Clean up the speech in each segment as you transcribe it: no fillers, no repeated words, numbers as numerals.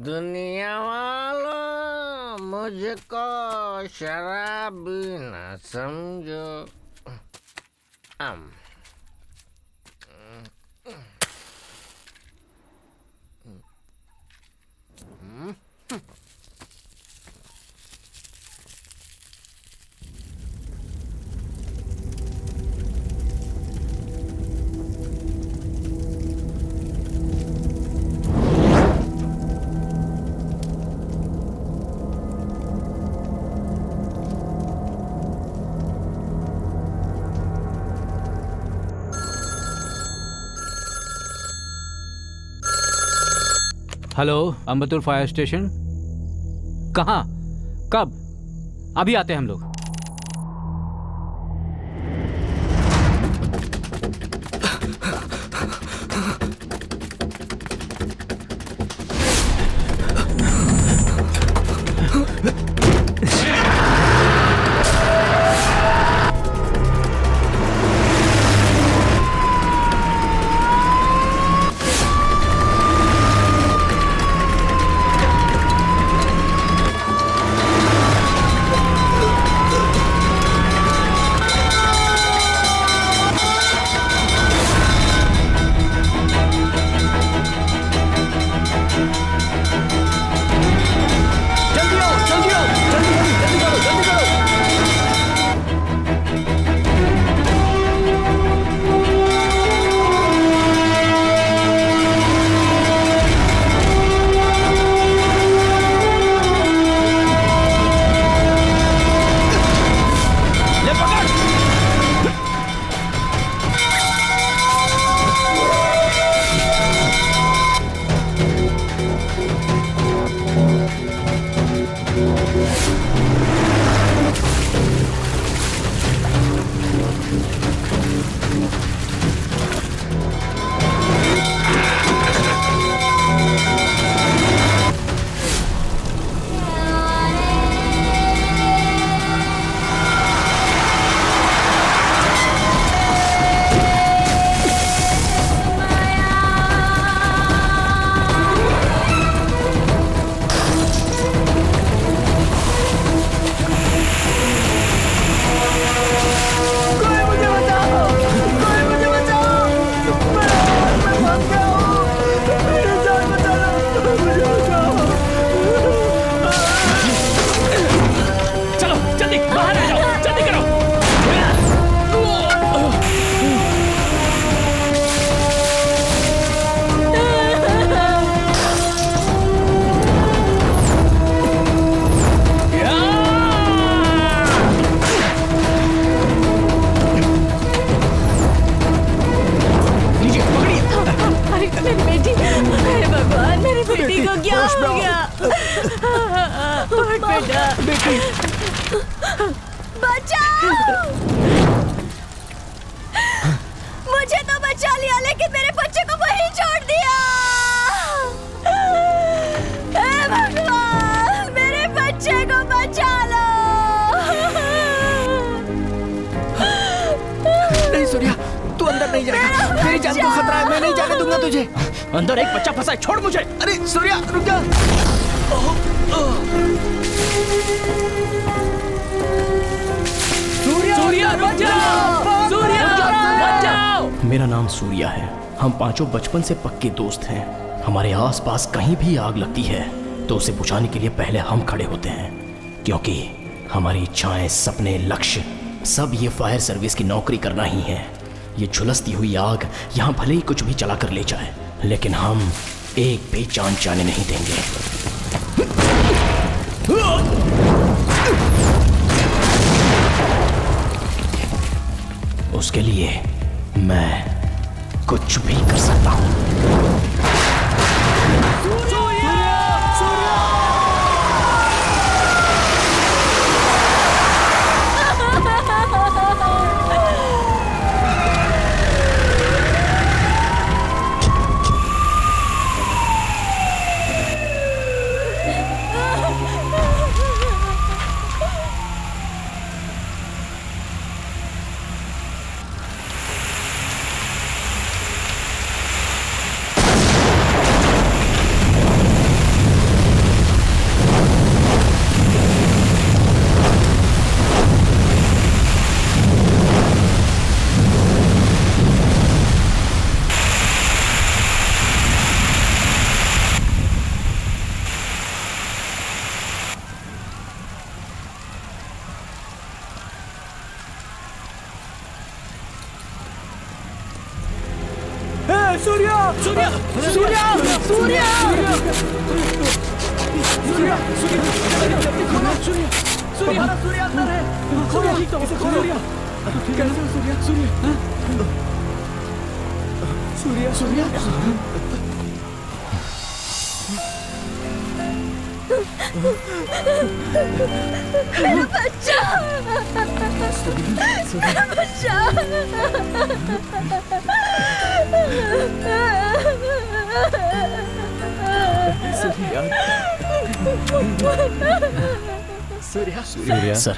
दुनिया वालों मुझको शराबी न समझो। Hello, Ambattur fire station. कहाँ? कब? अभी आते हैं हम लोग। मुझे तो बचा लिया, लेकिन मेरे बच्चे को वहीं छोड़ दिया। हे भगवान, मेरे बच्चे को बचा लो। नहीं सूर्या, तू अंदर नहीं जाएगा। मेरी जान को खतरा है, मैं नहीं जाने दूंगा तुझे। अंदर एक बच्चा फंसा है, छोड़ मुझे। अरे सूर्या रुक जा। सूर्या रुक जाओ, सूर्या रुक जाओ। मेरा नाम सूर्या है। हम पांचों बचपन से पक्के दोस्त हैं। हमारे आसपास कहीं भी आग लगती है तो उसे बुझाने के लिए पहले हम खड़े होते हैं, क्योंकि हमारी इच्छाएं, सपने, लक्ष्य सब ये फायर सर्विस की नौकरी करना ही है। ये झुलसती हुई आग यहाँ भले ही कुछ भी चला कर ले जाए, लेकिन हम एक भी जान जाने नहीं देंगे। उसके लिए मैं कुछ भी कर सकता हूं। सूर्या सूर्या सूर्या सूर्या सूर्या सूर्या सूर्या अंदर है। खोलो इसे खोलो। कैसे सूर्या सूर्या सूर्या मेरा बच्चा, मेरा बच्चा। सूर्या सर,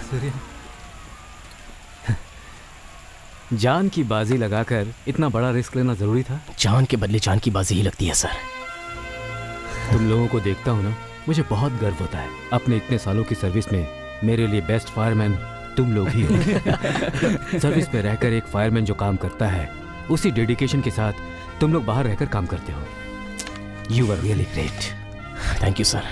जान की बाजी लगाकर इतना बड़ा रिस्क लेना जरूरी था? जान के बदले जान की बाजी ही लगती है सर। तुम लोगों को देखता हूँ ना, मुझे बहुत गर्व होता है। अपने इतने सालों की सर्विस में मेरे लिए बेस्ट फायरमैन तुम लोग ही हो। सर्विस में रहकर एक फायरमैन जो काम करता है, उसी डेडिकेशन के साथ तुम लोग बाहर रहकर काम करते हो। You are really great. Thank you sir.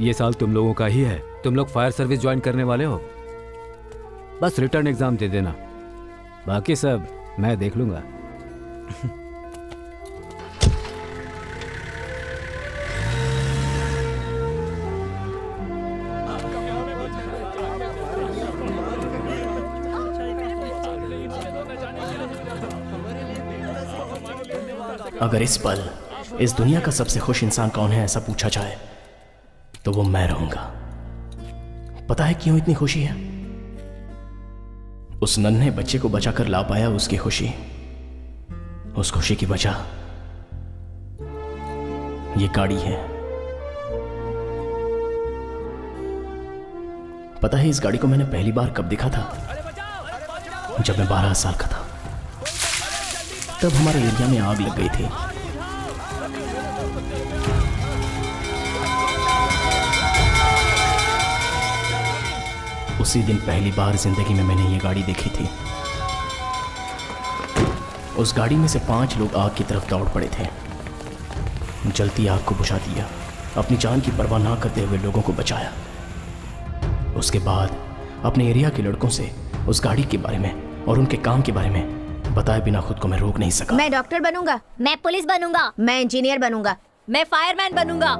ये साल तुम लोगों का ही है। तुम लोग फायर सर्विस ज्वाइन करने वाले हो। बस रिटर्न एग्जाम दे देना, बाकी सब मैं देख लूंगा। अगर इस पल इस दुनिया का सबसे खुश इंसान कौन है ऐसा पूछा जाए तो वो मैं रहूंगा। पता है क्यों इतनी खुशी है? उस नन्हे बच्चे को बचाकर ला पाया, उसकी खुशी। उस खुशी की वजह ये गाड़ी है। पता है इस गाड़ी को मैंने पहली बार कब देखा था? जब मैं 12 साल का था। तब हमारे एरिया में आग लग गई थी। उसी दिन पहली बार जिंदगी में मैंने ये गाड़ी देखी थी। उस गाड़ी में से 5 लोग आग की तरफ दौड़ पड़े थे। जलती आग को बुझा दिया, अपनी जान की परवाह ना करते हुए लोगों को बचाया। उसके बाद अपने एरिया के लड़कों से उस गाड़ी के बारे में और उनके काम के बारे में बताए बिना खुद को मैं रोक नहीं सका। मैं डॉक्टर बनूंगा, मैं पुलिस बनूंगा, मैं इंजीनियर बनूंगा, मैं फायरमैन बनूंगा,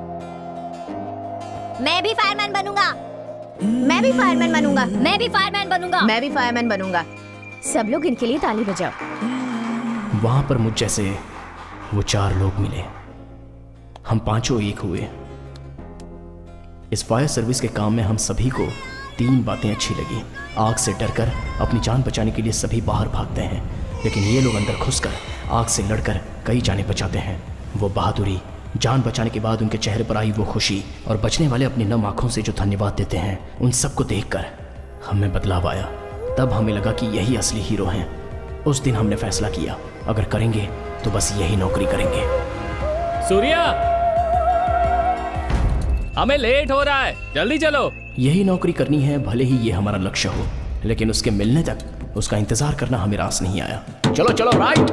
मैं भी फायरमैन बनूंगा, मैं भी फायरमैन बनूंगा, मैं भी फायरमैन बनूंगा, मैं भी फायरमैन बनूंगा। सब लोग इनके लिए ताली बजाओ। वहां पर मुझ जैसे वो 4 लोग मिले। हम 5 एक हुए। इस फायर सर्विस के काम में हम सभी को 3 बातें अच्छी लगी। आग से डरकर अपनी जान बचाने के लिए सभी बाहर भागते हैं, लेकिन ये लोग अंदर घुसकर आग से लड़कर कई जानें बचाते हैं। वो बहादुरी, जान बचाने के बाद उनके चेहरे पर आई वो खुशी और बचने वाले अपनी नम आंखों से जो धन्यवाद देते हैं, उन सबको देखकर हमें बदलाव आया। तब हमें लगा कि यही असली हीरो हैं। उस दिन हमने फैसला किया, अगर करेंगे तो बस यही नौकरी करेंगे। सूर्या, हमें लेट हो रहा है, जल्दी चलो। यही नौकरी करनी है, भले ही ये हमारा लक्ष्य हो, लेकिन उसके मिलने तक उसका इंतजार करना हमें रास नहीं आया। चलो चलो, राइट।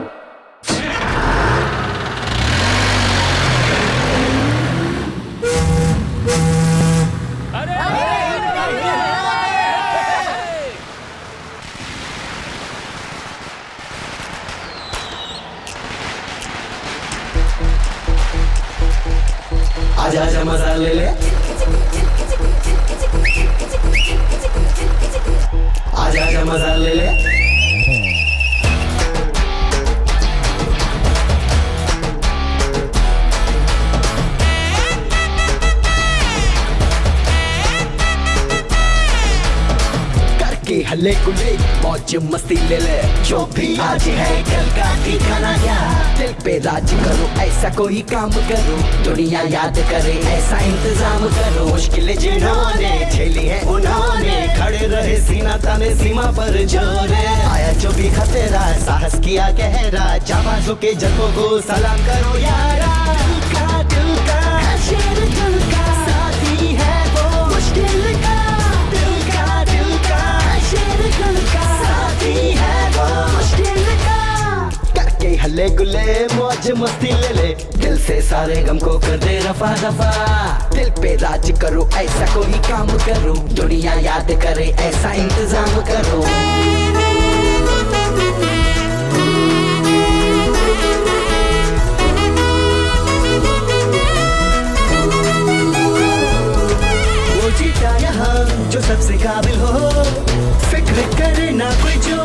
आजा आजा मजा ले ले, आजा आजा मजा ले ले। करके हल्ले गुल्ले मौज मस्ती ले ले, जो भी आज है कल का ठिकाना क्या। दिल पे राज करो, ऐसा कोई काम करो, दुनिया याद करे ऐसा इंतजाम करो। मुश्किलें जिन्होंने झेली है उन्होंने खड़े रहे सीना ताने सीमा पर जोरे। आया जो भी खतरा साहस किया गहरा, जाबाजों के जज्बों को सलाम करो यारा। दिल का शेर दिल का साथी है वो, मुश्किल का दिल का शेर दिल का साथी है वो, मुश्किल का। करके हल्ले गुल्ले मौज मस्ती ले ले, दिल से सारे गम को कर दे रफा दफा। दिल पे राज करो, ऐसा कोई काम करो, दुनिया याद करे ऐसा इंतजाम करो। जो सबसे काबिल हो, फिक्र करे ना कोई जो,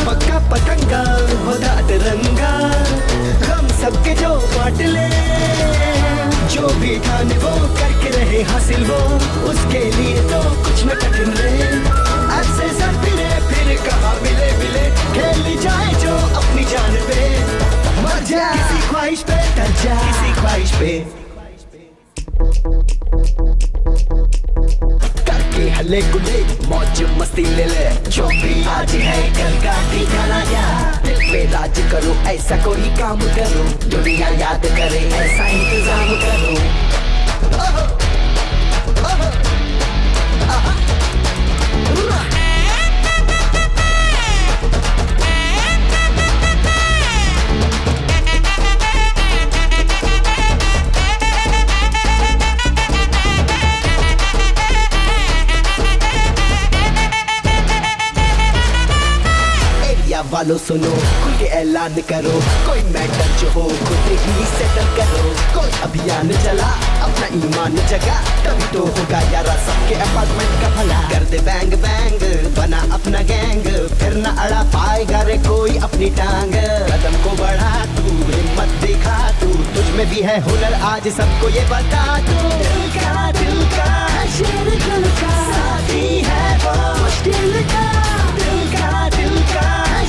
पक्का पतंगा होता तिरंगा, हम सबके जो बांट ले, जो भी ठाने वो करके रहे हासिल वो, उसके लिए तो कुछ न कठिन रे, ऐसे सर फिर कहाँ मिले मिले, खेली जाए जो अपनी जान पे, मर जा किसी ख्वाहिश पे, डर जा किसी ख्वाहिश पे, करके हल्ले गुल्ले मौज मस्ती ले ले, जो भी आज है कल का ठिकाना क्या, दिल पे राज करो ऐसा कोई काम करो, दुनिया याद करे ऐसा इंतजाम करो। वालों सुनो, खुल के ऐलान करो, कोई मैटर जो हो खुद ही सेटल करो, कोई अभियान चला अपना ईमान जगा, तभी तो होगा यारा सबके अपार्टमेंट का भला, कर दे बैंग बैंग बना अपना गैंग, फिर न अड़ा पाएगा रे कोई अपनी टांग, कदम को बढ़ा तू हिम्मत दिखा तू, तुझ में भी है हुनर आज सबको ये बता तू, दिल का शेर दिल का साथी है वो मुश्किल का, दिल का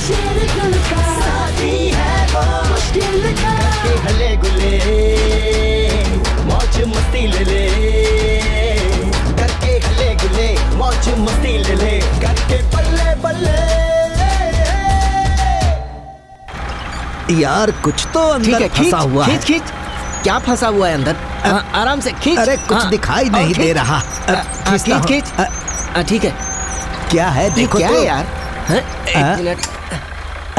शेर दिल का साथी है वो मुश्किल का, करके हल्ले गुल्ले मौज मस्ती ले ले, करके हल्ले गुल्ले मौज मस्ती ले ले, करके बल्ले बल्ले। यार कुछ तो अंदर फंसा हुआ है। खींच क्या फंसा हुआ है अंदर? आराम से खींच। अरे कुछ दिखाई नहीं दे रहा। खींच ठीक है। क्या है देखो क्या तो। है यार? एक मिनट।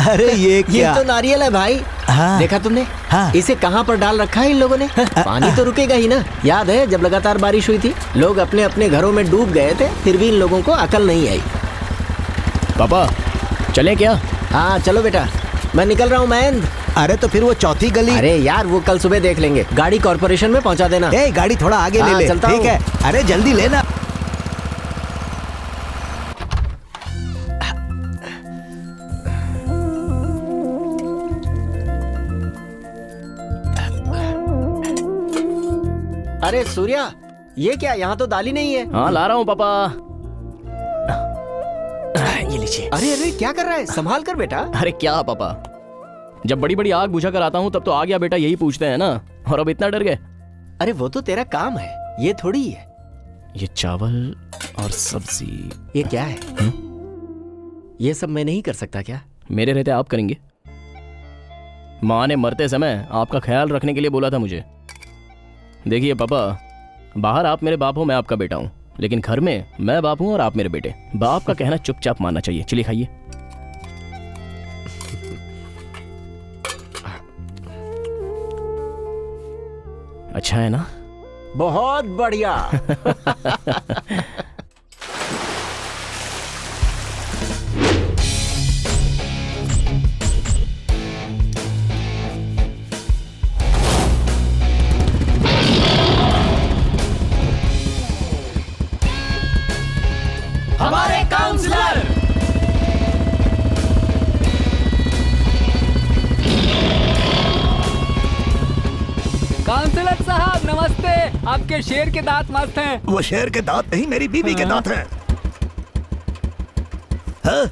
अरे ये क्या? ये तो नारियल है भाई। हाँ। देखा तुमने? हाँ। इसे कहाँ पर डाल रखा है इन लोगों ने? पानी तो रुकेगा ही ना। याद है जब लगातार बारिश हुई थी, लोग अपने अपने घरों में डूब गए थे, फिर भी इन लोगों को अकल नहीं आई। पापा चले क्या? हाँ चलो बेटा, मैं निकल रहा हूँ महेंद्र। अरे तो फिर वो चौथी गली। अरे यार वो कल सुबह देख लेंगे। गाड़ी कॉर्पोरेशन में पहुँचा देना। ए गाड़ी थोड़ा आगे ले हाँ, ले। चलता ठीक हूँ। है। अरे जल्दी लेना। अरे सूर्या, ये क्या? यहाँ तो दाल ही नहीं है। हाँ ला रहा हूँ पापा। ये लीजिए। अरे अरे क्या कर रहा है? संभाल कर बेटा। अरे क्या पापा, जब बड़ी बड़ी आग बुझा कर आता हूँ तब तो आ गया बेटा यही पूछते हैं ना, और अब इतना डर गए। अरे वो तो तेरा काम है, ये थोड़ी है। ये चावल और सब्जी। ये क्या है? ये सब मैं नहीं कर सकता क्या? मेरे रहते आप करेंगे? माँ ने मरते समय आपका ख्याल रखने के लिए बोला था मुझे। देखिए पापा, बाहर आप मेरे बाप हो, मैं आपका बेटा हूँ, लेकिन घर में मैं बाप हूँ और आप मेरे बेटे। बाप का कहना चुपचाप मानना चाहिए। चलिए खाइए। अच्छा है ना? बहुत बढ़िया। हमारे काउंसलर काउंसलर साहब नमस्ते। आपके शेर के दांत मस्त हैं। वो शेर के दांत नहीं, मेरी बीवी के दांत हैं। हाँ?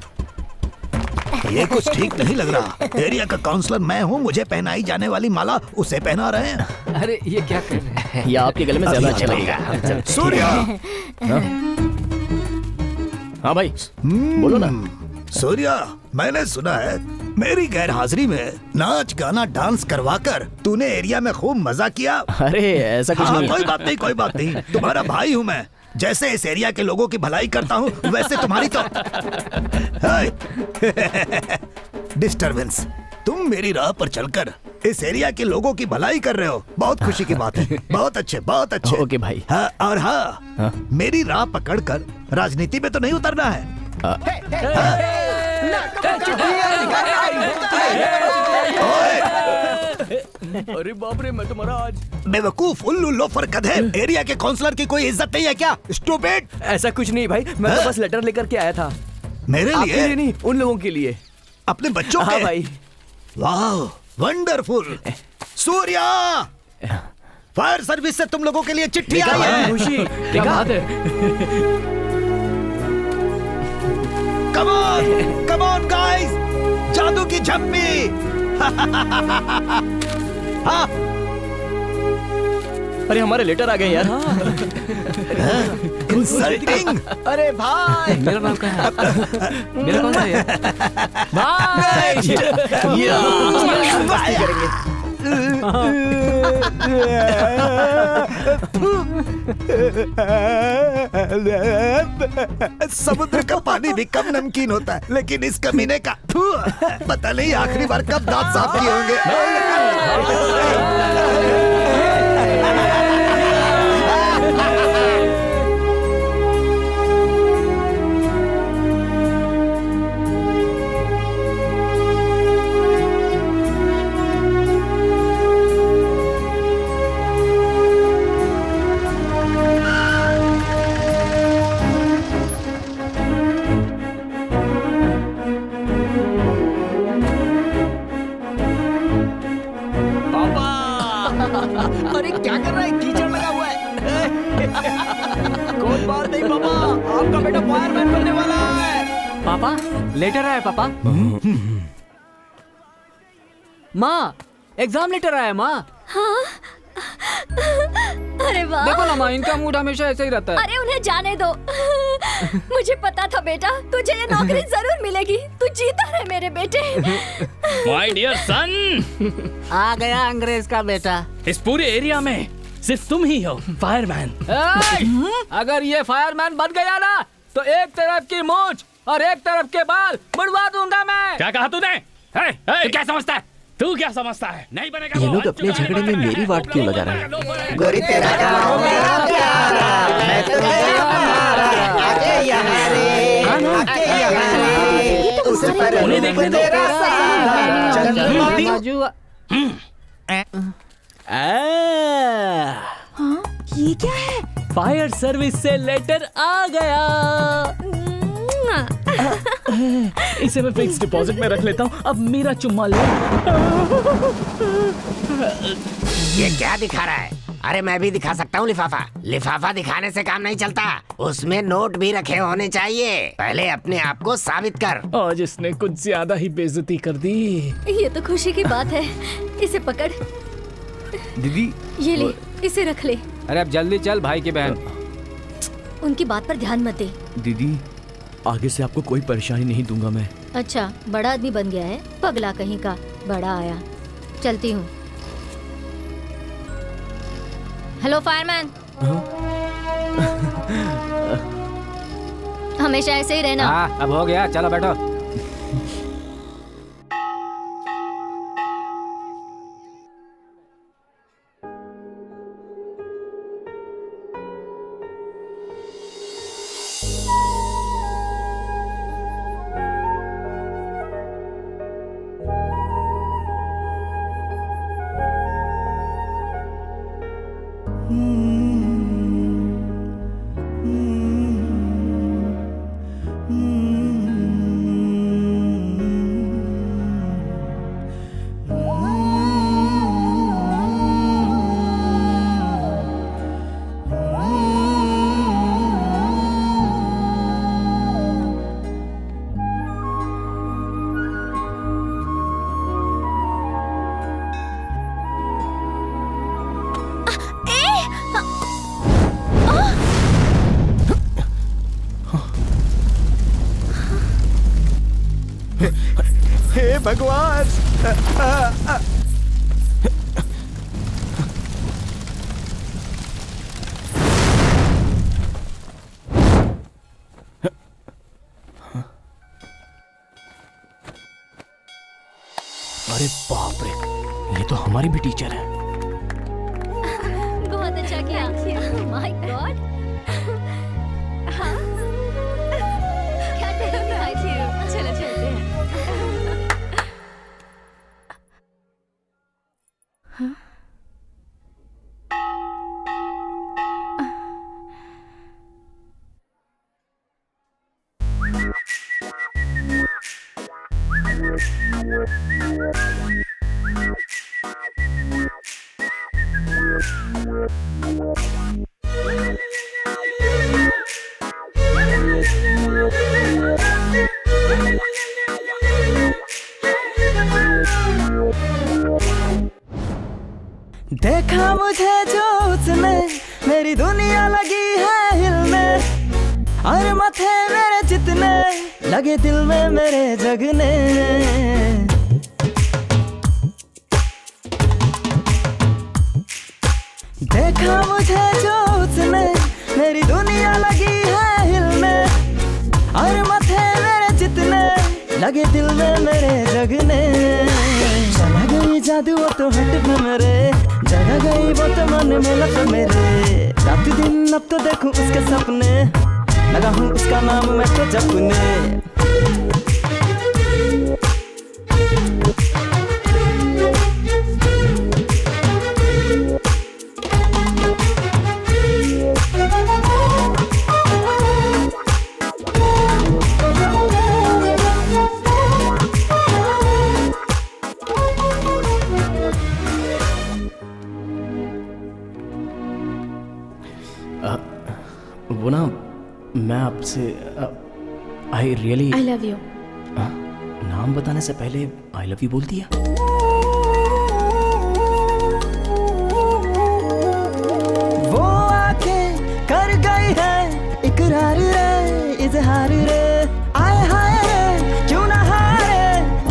ये कुछ ठीक नहीं लग रहा। एरिया का काउंसलर मैं हूँ, मुझे पहनाई जाने वाली माला उसे पहना रहे हैं। अरे ये क्या कर रहे हैं? ये आपके गले में ज्यादा अच्छा लगेगा। सूर्या। हाँ भाई बोलो ना। सूर्या, मैंने सुना है मेरी गैर हाजिरी में नाच गाना डांस करवाकर तूने एरिया में खूब मजा किया। अरे ऐसा कुछ हाँ, नहीं। कोई बात नहीं, कोई बात नहीं। तुम्हारा भाई हूँ मैं। जैसे इस एरिया के लोगों की भलाई करता हूँ, वैसे तुम्हारी तो डिस्टरबेंस। तुम मेरी राह पर चलकर इस एरिया के लोगों की भलाई कर रहे हो, बहुत खुशी की बात है। बहुत अच्छे, बहुत अच्छे। ओके भाई। हाँ, और हाँ, मेरी राह पकड़कर राजनीति में तो नहीं उतरना है। अरे बाप रे, मैं तुम्हारा आज बेवकूफ, उल्लू, लोफर, गधे, एरिया के काउंसलर की कोई इज्जत नहीं है क्या? स्टूपिड। ऐसा कुछ नहीं भाई, मैं तो बस लेटर लेकर के आया था। मेरे आपके लिए लिए? नहीं, उन लोगों के लिए। अपने बच्चों हाँ के? भाई। वाह, वंडरफुल। सूर्या, फायर सर्विस से तुम लोगों के लिए चिट्ठी आई है। खुशी, क्या बात है। कम ऑन गाइस, जादू की झप्पी। हाँ, अरे हमारे लेटर आ गए यार। इंसल्टिंग। अरे भाई, मेरा नाम क्या है? मेरा कौन सा है यार? मस्ती करेंगे। समुद्र का पानी भी कम नमकीन होता है, लेकिन इस कमीने का पता नहीं आखिरी बार कब दांत साफ किए होंगे। अरे क्या कर रहा है, कीचड़ लगा हुआ है। कोई बात नहीं पापा, आपका बेटा फायरमैन बनने वाला है। पापा, लेटर आया पापा। माँ, एग्जाम लेटर आया माँ। हाँ? अरे वाह। देखो ना माँ, इनका मूड हमेशा ऐसे ही रहता है। अरे उन्हें जाने दो। मुझे पता था बेटा, तुझे ये नौकरी जरूर मिलेगी। तू जीता रहे मेरे बेटे। माय डियर सन, आ गया अंग्रेज का बेटा। इस पूरे एरिया में सिर्फ तुम ही हो फायरमैन। अगर ये फायरमैन बन गया ना, तो एक तरफ की मूंछ और एक तरफ के बाल मुड़वा दूंगा मैं। क्या कहा तूने? तू क्या समझता है? तू क्या समझता है? नहीं बनेगा। ये लोग अपने झगड़े में मेरी वाट क्यों लगा रहे हैं? गोरी तेरा गाँव मेरा प्यारा, मैं तो तेरा हमारा, आके यहाँ रे, आके यहाँ रे, उस पर उन्हें देखने दो। तेरा सारा, चंद्रमा ये क्या है? फायर सर्विस से लेटर आ गया। इसे मैं फिक्स डिपॉजिट में रख लेता हूँ। अब मेरा चुम्मा ले। ये क्या दिखा रहा है? अरे मैं भी दिखा सकता हूँ लिफाफा। लिफाफा दिखाने से काम नहीं चलता, उसमें नोट भी रखे होने चाहिए। पहले अपने आप को साबित कर। आज इसने कुछ ज्यादा ही बेइज्जती कर दी। ये तो खुशी की बात है। इसे पकड़। दीदी, ये ले, इसे रख ले। अरे अब जल्दी चल भाई की बहन। उनकी बात पर ध्यान मत दे। दीदी, आगे से आपको कोई परेशानी नहीं दूंगा मैं। अच्छा, बड़ा आदमी बन गया है, पगला कहीं का। बड़ा आया, चलती हूँ। Hello fireman. हमेशा ऐसे ही रहना। हाँ, अब हो गया, चलो बैठो। हे भगवान। अरे बाप रे, ये तो हमारी भी टीचर है। बहुत अच्छा किया। My God. क्या करेंगे? चलो चलते हैं। देखा मुझे जो उसने मेरी दुनिया लगी है हिलने, और माथे मेरे जितने लगे दिल में मेरे जगने। देखा मुझे जो उसने मेरी दुनिया लगी है हिलने, और माथे मेरे जितने लगे दिल में मेरे जगने। चला गई जादू वो तो हट पे मेरे, जगा गई वो तो मन में लप मेरे। रात दिन अब तो देखूं उसके सपने, लगा हूँ उसका नाम मैं तो जपने। वो ना, मैं आपसे I really I love you. नाम बताने से पहले आई लव यू बोल दिया। वो आके कर गई है इकरार रे, इजहार रे। आए हाय रे क्यों ना हारे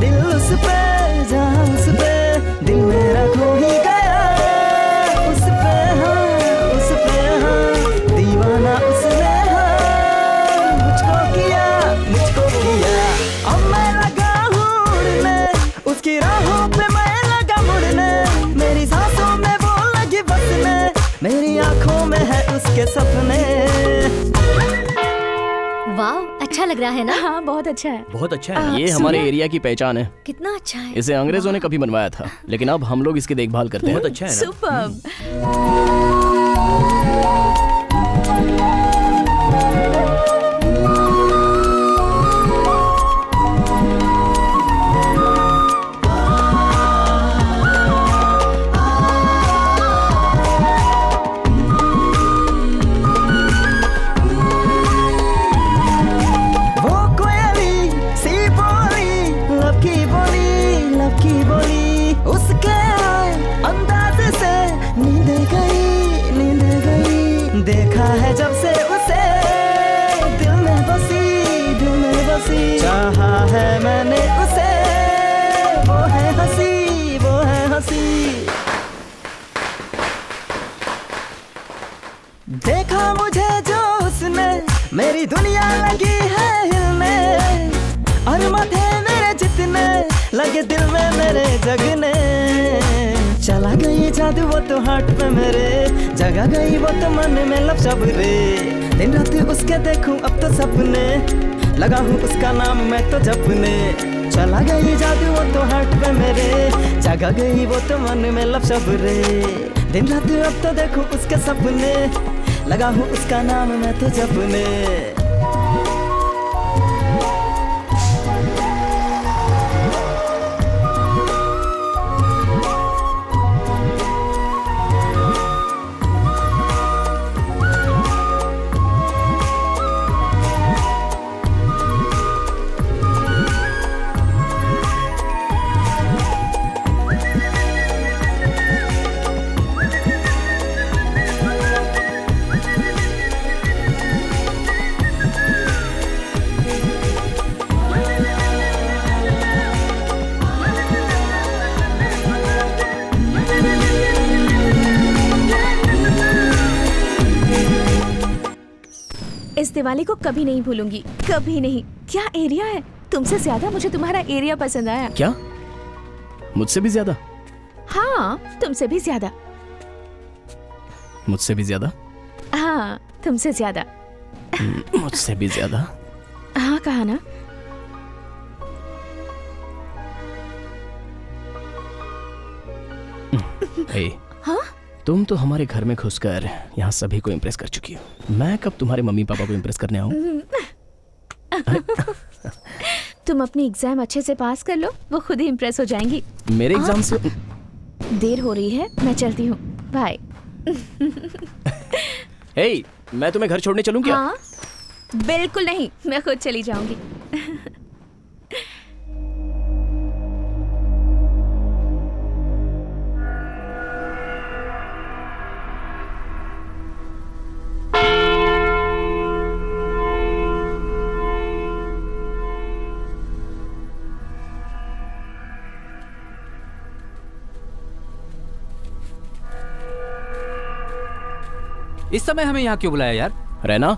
दिल उस पे, जहाँ उस पे दिल मेरा खो ही गया। उस पे हाँ, उस पे हाँ, दीवाना उसने हाँ मुझको किया, मुझको किया। अब मैं लगा हूँ उड़ने, उसकी राहों पे मैं लगा मुड़ने। मेरी सांसों में वो लगी बसने, मेरी आंखों में है उसके सपने। वाह, अच्छा लग रहा है ना? हाँ, बहुत अच्छा है। बहुत अच्छा है। ये हमारे एरिया की पहचान है। कितना अच्छा है। इसे अंग्रेजों ने कभी बनवाया था, लेकिन अब हम लोग इसकी देखभाल करते हैं। बहुत अच्छा है ना? सुपर। वो कोयली सी बोली, लब की बोली, लब की बोली। उसके अंदाज से नींद गई, नींद गई। देखा है जब से उसे दिल में बसी, दिल में बसी। चाहा है मैंने उसे, वो है हंसी, वो है हंसी। देखा मुझे जो उसने मेरी दुनिया लगी है हिलने, और माथे मेरे जितने लगे दिल में मेरे जगने। चला गई जादू वो तो हाथ पे मेरे, जगा गई वो तो मन में लफ्ज़ रे। दिन रात उसके देखूं अब तो सपने, लगा हूँ उसका नाम मैं तो जपने। चला गई जादू वो तो हाथ पे मेरे, जगा गई वो तो मन में लफ्ज़ रे। दिन रात अब तो देखूं उसके सपने, लगा हूँ उसका नाम मैं तो जपने। इस दिवाली को कभी नहीं भूलूंगी, कभी नहीं। क्या एरिया है, तुमसे ज्यादा मुझे तुम्हारा एरिया पसंद आया। क्या? मुझसे भी ज्यादा? हाँ, तुमसे भी ज्यादा। मुझसे भी ज्यादा? हाँ, तुमसे ज्यादा। मुझसे भी ज्यादा? हाँ, कहा ना। हे, हाँ? तुम तो हमारे घर में घुसकर यहाँ सभी को इम्प्रेस कर चुकी हो। मैं कब तुम्हारे मम्मी पापा को इम्प्रेस करने आऊँ? तुम अपनी एग्जाम अच्छे से पास कर लो, वो खुद ही इम्प्रेस हो जाएंगी। मेरे एग्जाम से देर हो रही है, मैं चलती हूँ, बाय। हे, मैं तुम्हें घर छोड़ने चलूं क्या? हाँ, बिल्कुल नहीं, मैं खुद चली जाऊंगी। इस समय हमें यहाँ क्यों बुलाया यार? रहना।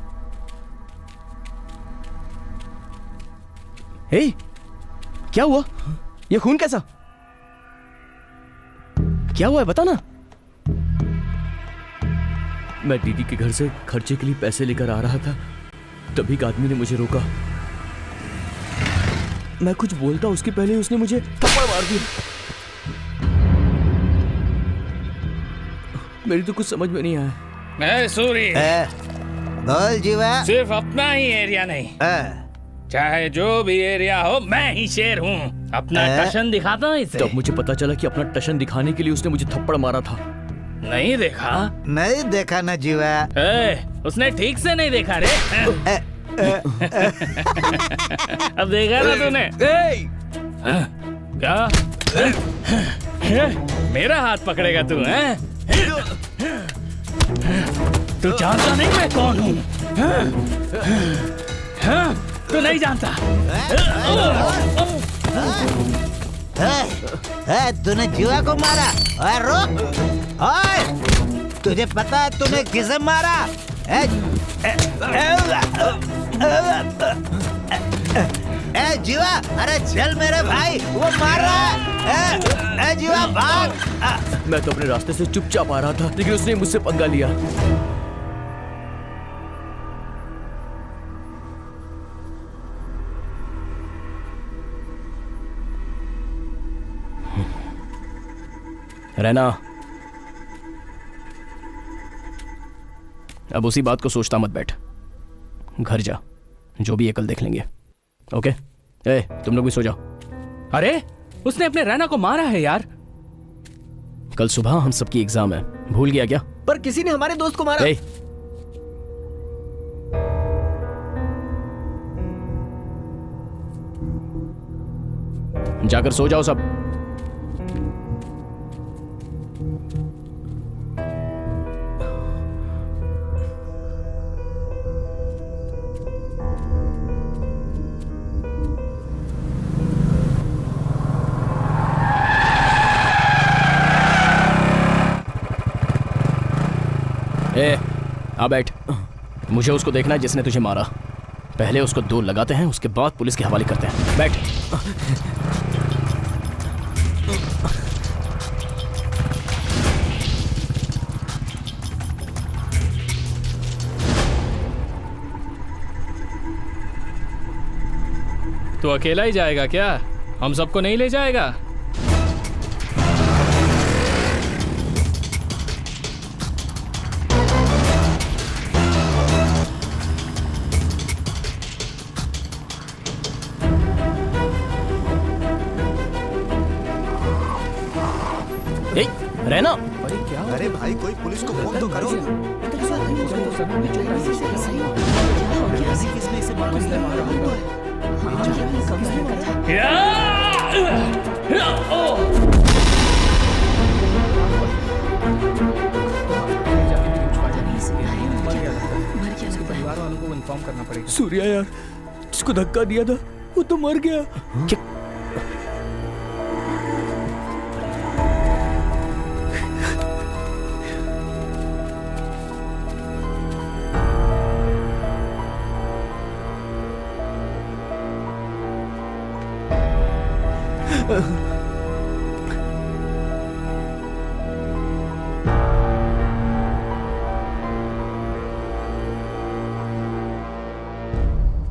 हे, क्या हुआ? ये खून कैसा? क्या हुआ है, बता ना। मैं दीदी के घर से खर्चे के लिए पैसे लेकर आ रहा था, तभी एक आदमी ने मुझे रोका। मैं कुछ बोलता उसके पहले उसने मुझे थप्पड़ मार दिया। मेरी तो कुछ समझ में नहीं आया। सूरी, बोल जीवा। सिर्फ अपना ही एरिया नहीं, चाहे जो भी एरिया हो, मैं ही शेर हूँ। अपना टशन दिखाता हूँ इसे। तब मुझे पता चला कि अपना टशन दिखाने के लिए उसने मुझे थप्पड़ मारा था। नहीं देखा? नहीं देखा ना जीवा। उसने ठीक से नहीं देखा रे। अब देखा ना तूने? क्या मेरा हाथ पकड़ेगा तू? तू जानता नहीं मैं कौन हूँ? तू नहीं जानता? तूने जीवा को मारा? ओए रुक! ओए, तुझे पता है तूने किसे मारा? जीवा, अरे चल मेरे भाई, वो मार रहा है। जीवा भाग! मैं तो अपने रास्ते से चुपचाप आ रहा था, लेकिन उसने मुझसे पंगा लिया। रहना, अब उसी बात को सोचता मत बैठ। घर जा, जो भी है कल देख लेंगे। ओके? तुम लोग भी सो जाओ। अरे, उसने अपने रैना को मारा है यार। कल सुबह हम सबकी एग्जाम है, भूल गया क्या? पर किसी ने हमारे दोस्त को मारा। जाकर सो जाओ सब। आ बैठ। मुझे उसको देखना है जिसने तुझे मारा। पहले उसको 2 लगाते हैं, उसके बाद पुलिस के हवाले करते हैं। बैठ। तू अकेला ही जाएगा क्या? हम सबको नहीं ले जाएगा? रहना। अरे भाई, कोई पुलिस को फोन तो करो। सूर्या यार, जिसको धक्का दिया था वो तो मर गया।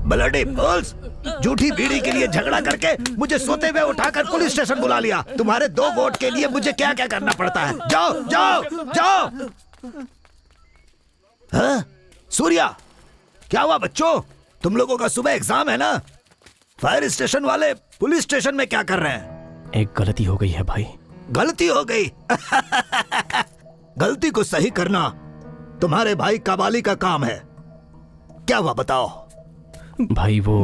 ब्लडी फूल्स! झूठी बीड़ी के लिए झगड़ा करके मुझे सोते हुए उठाकर पुलिस स्टेशन बुला लिया। तुम्हारे 2 वोट के लिए मुझे क्या क्या करना पड़ता है। जाओ जाओ जाओ। हाँ? सूर्या, क्या हुआ बच्चों? तुम लोगों का सुबह एग्जाम है ना? फायर स्टेशन वाले पुलिस स्टेशन में क्या कर रहे हैं? एक गलती हो गई है भाई। गलती हो गई? गलती को सही करना तुम्हारे भाई कबाली का काम है। क्या हुआ बताओ? भाई वो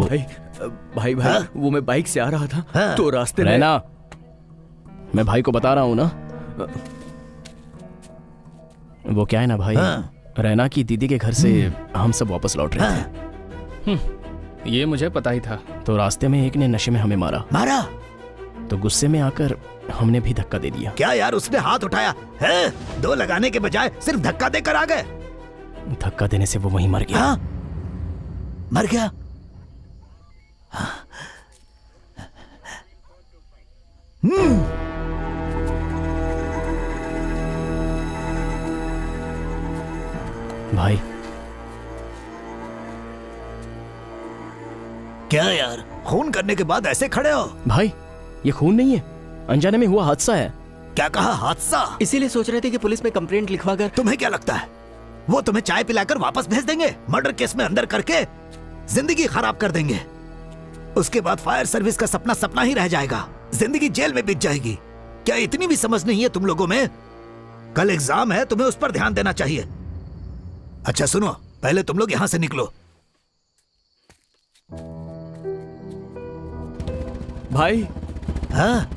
भाई वो मैं बाइक से आ रहा था तो रास्ते में रहना, मैं भाई को बता रहा हूँ ना, वो क्या है ना भाई, रैना की दीदी के घर से हम सब वापस लौट रहे थे। ये मुझे पता ही था। तो रास्ते में एक ने नशे में हमें मारा। तो गुस्से में आकर हमने भी धक्का दे दिया। क्या यार, उसने हाथ उठाया है? 2 लगाने के बजाय सिर्फ धक्का देकर आ गए। धक्का देने से वो वहीं मर गया। मर गया? भाई क्या यार, खून करने के बाद ऐसे खड़े हो? भाई ये खून नहीं है, अनजाने में हुआ हादसा है। क्या कहा? हादसा? इसीलिए सोच रहे थे कि पुलिस में कंप्लेंट लिखवा कर। तुम्हें क्या लगता है वो तुम्हें चाय पिलाकर वापस भेज देंगे? मर्डर केस में अंदर करके जिंदगी खराब कर देंगे। उसके बाद फायर सर्विस का सपना सपना ही रह जाएगा, जिंदगी जेल में बीत जाएगी। क्या इतनी भी समझ नहीं है तुम लोगों में? कल एग्जाम है, तुम्हें उस पर ध्यान देना चाहिए। अच्छा सुनो, पहले तुम लोग यहां से निकलो। भाई हाँ?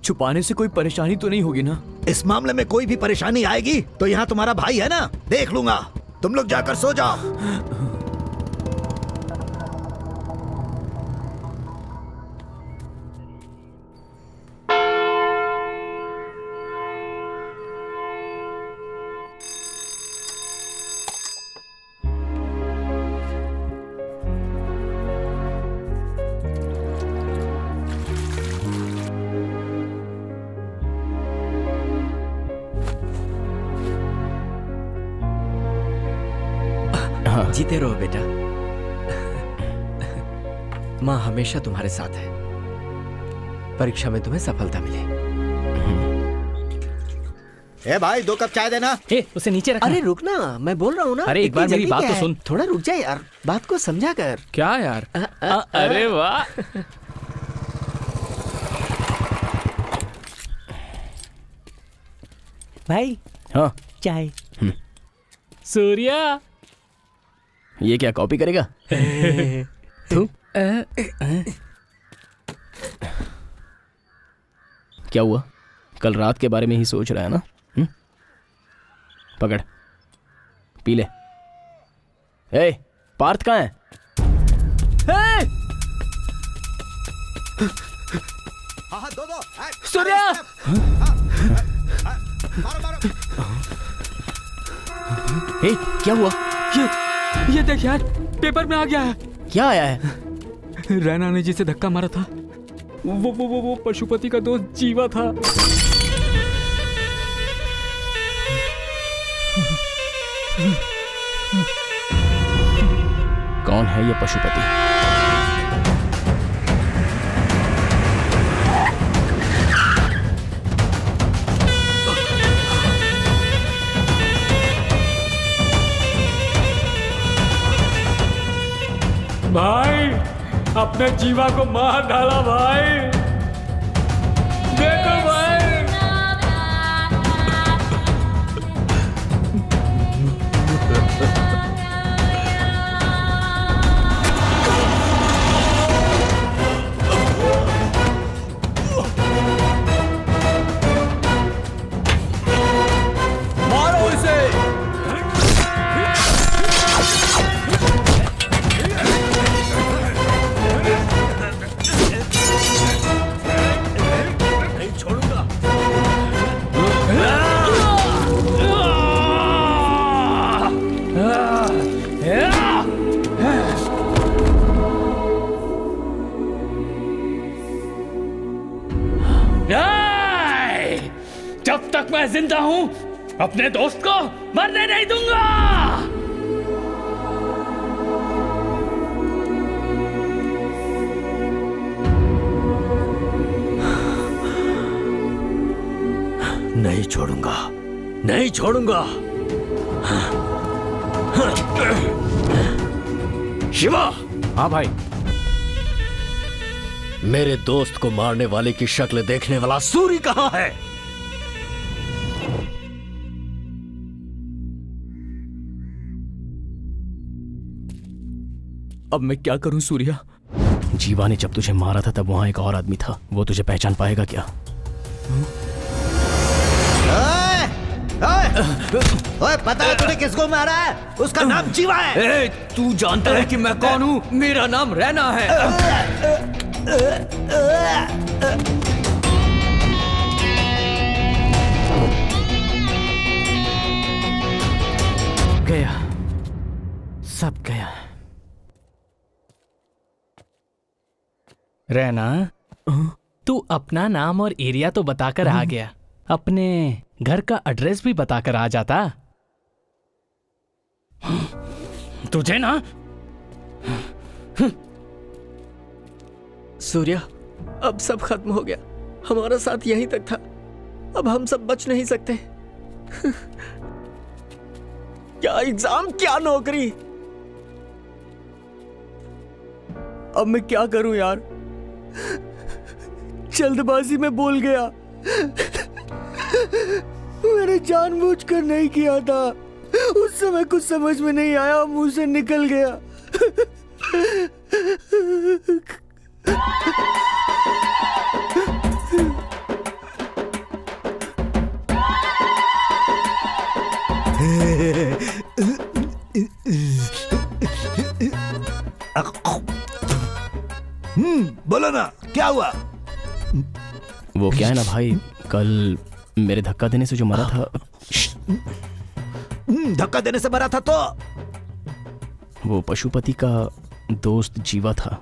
छुपाने से कोई परेशानी तो नहीं होगी ना? इस मामले में कोई भी परेशानी आएगी तो यहाँ तुम्हारा भाई है ना, देख लूंगा। तुम लोग जाकर सो जाओ। जीते रहो बेटा। माँ हमेशा तुम्हारे साथ है। परीक्षा में तुम्हें सफलता मिले। ए भाई, 2 कप चाय देना। उसे नीचे रखना। अरे रुक ना, मैं बोल रहा हूँ ना। अरे एक बार मेरी बात तो सुन। थोड़ा रुक जा यार, बात को समझा कर। क्या यार? अरे वाह। भाई हाँ चाय। सूर्या, ये क्या कॉपी करेगा? तू क्या हुआ? कल रात के बारे में ही सोच रहा है ना? पकड़, पी ले। ए, पार्थ कहाँ है? दो। सूर्या! ए, क्या हुआ? ये देख यार, पेपर में आ गया है। क्या आया है? रैना ने जिसे धक्का मारा था वो पशुपति का दोस्त जीवा था। कौन है ये पशुपति? भाई, अपने जीवा को मार डाला भाई। देखो भाई। मारो इसे। जब तक मैं जिंदा हूं, अपने दोस्त को मरने नहीं दूंगा। नहीं छोड़ूंगा, नहीं छोड़ूंगा। शिवा! हाँ भाई। मेरे दोस्त को मारने वाले की शक्ल देखने वाला सूरी कहाँ है? अब मैं क्या करूं सूर्या? जीवा ने जब तुझे मारा था तब वहां एक और आदमी था, वो तुझे पहचान पाएगा क्या? ओए, पता है तूने किसको मारा है? उसका नाम जीवा है। तू जानता है कि मैं कौन हूँ? मेरा नाम रैना है। गया, सब गया। रहना, तू अपना नाम और एरिया तो बताकर आ गया, अपने घर का एड्रेस भी बताकर आ जाता। तुझे ना सूर्या, अब सब खत्म हो गया। हमारा साथ यहीं तक था, अब हम सब बच नहीं सकते। क्या एग्जाम, क्या नौकरी। अब मैं क्या करूं यार? जल्दबाजी में बोल गया। मैंने जानबूझकर नहीं किया था। उस समय कुछ समझ में नहीं आया, मुंह से निकल गया। बोलो ना, क्या हुआ? वो क्या है ना भाई, कल मेरे धक्का देने से जो मरा था। धक्का देने से मरा था तो वो पशुपति का दोस्त जीवा था।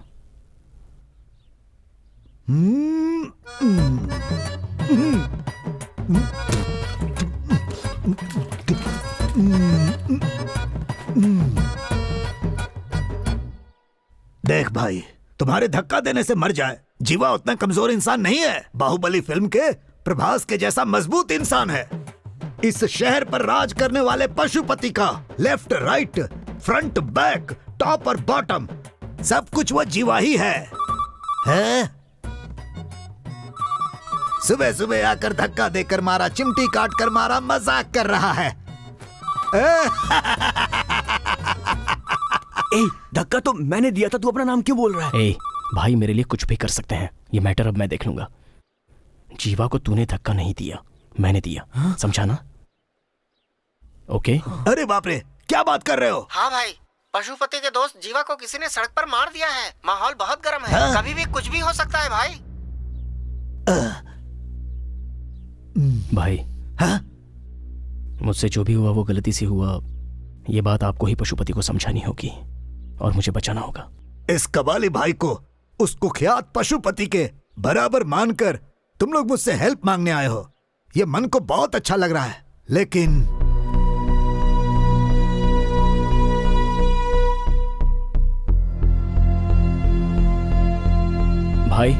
देख भाई, तुम्हारे धक्का देने से मर जाए, जीवा उतना कमजोर इंसान नहीं है। बाहुबली फिल्म के प्रभास के जैसा मजबूत इंसान है। इस शहर पर राज करने वाले पशुपति का left right front back top और बॉटम सब कुछ वो जीवा ही है? सुबह सुबह आकर धक्का देकर मारा, चिमटी काट कर मारा, मजाक कर रहा है। धक्का तो मैंने दिया था, तू अपना नाम क्यों बोल रहा है? भाई मेरे लिए कुछ भी कर सकते हैं, ये मैटर अब मैं देख लूंगा। जीवा को तूने धक्का नहीं दिया, मैंने दिया। समझा ना? ओके? अरे बाप रे, क्या बात कर रहे हो? हाँ भाई, पशुपति के दोस्त जीवा को किसी ने सड़क पर मार दिया है। माहौल बहुत गर्म है, कभी भी कुछ भी हो सकता है भाई। भाई, मुझसे जो भी हुआ वो गलती से हुआ। ये बात आपको ही पशुपति को समझानी होगी और मुझे बचाना होगा। इस कबाली भाई को उस कुख्यात पशुपति के बराबर मानकर तुम लोग मुझसे हेल्प मांगने आए हो, ये मन को बहुत अच्छा लग रहा है। लेकिन भाई,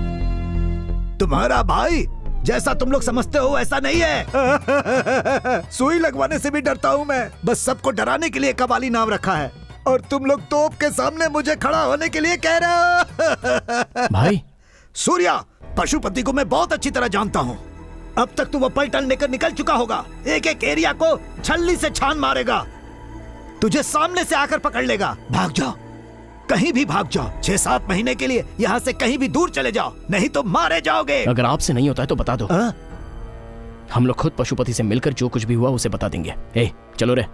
तुम्हारा भाई जैसा तुम लोग समझते हो ऐसा नहीं है। सुई लगवाने से भी डरता हूँ मैं, बस सबको डराने के लिए कबाली नाम रखा है, और तुम लोग तोप के सामने मुझे खड़ा होने के लिए कह रहे हो। भाई सूर्या, पशुपति को मैं बहुत अच्छी तरह जानता हूँ। अब तक तो वो पलटन लेकर निकल चुका होगा, एक एक एरिया को छल्ली से छान मारेगा, तुझे सामने से आकर पकड़ लेगा। भाग जाओ, कहीं भी भाग जाओ। 6-7 महीने के लिए यहाँ से कहीं भी दूर चले जाओ, नहीं तो मारे जाओगे। अगर आपसे नहीं होता है तो बता दो। हम लोग खुद पशुपति से मिलकर जो कुछ भी हुआ उसे बता देंगे। चलो रे।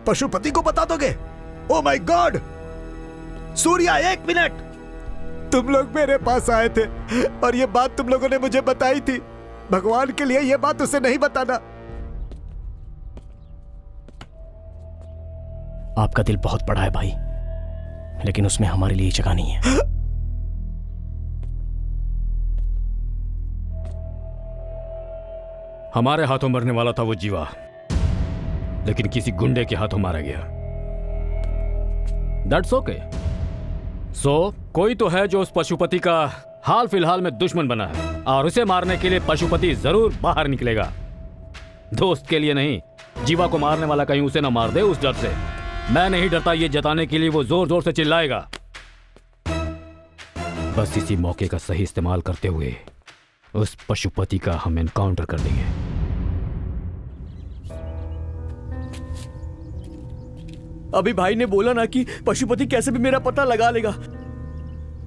पशुपति को बता दोगे? Oh my God! Surya, 1 minute. तुम लोग मेरे पास आए थे और ये बात तुम लोगों ने मुझे बताई थी। भगवान के लिए ये बात उसे नहीं बताना। आपका दिल बहुत बड़ा है भाई, लेकिन उसमें हमारे लिए जगह नहीं है। हमारे हाथों मरने वाला था वो जीवा, लेकिन किसी गुंडे के हाथों मारा गया। That's okay. सो कोई तो है जो उस पशुपति का हाल फिलहाल में दुश्मन बना है, और उसे मारने के लिए पशुपति जरूर बाहर निकलेगा। दोस्त के लिए नहीं, जीवा को मारने वाला कहीं उसे ना मार दे, उस डर से। मैं नहीं डरता, ये जताने के लिए वो जोर जोर से चिल्लाएगा। बस इसी मौके का सही इस्तेमाल करते हुए उस पशुपति का हम एनकाउंटर कर देंगे। अभी भाई ने बोला ना कि पशुपति कैसे भी मेरा पता लगा लेगा।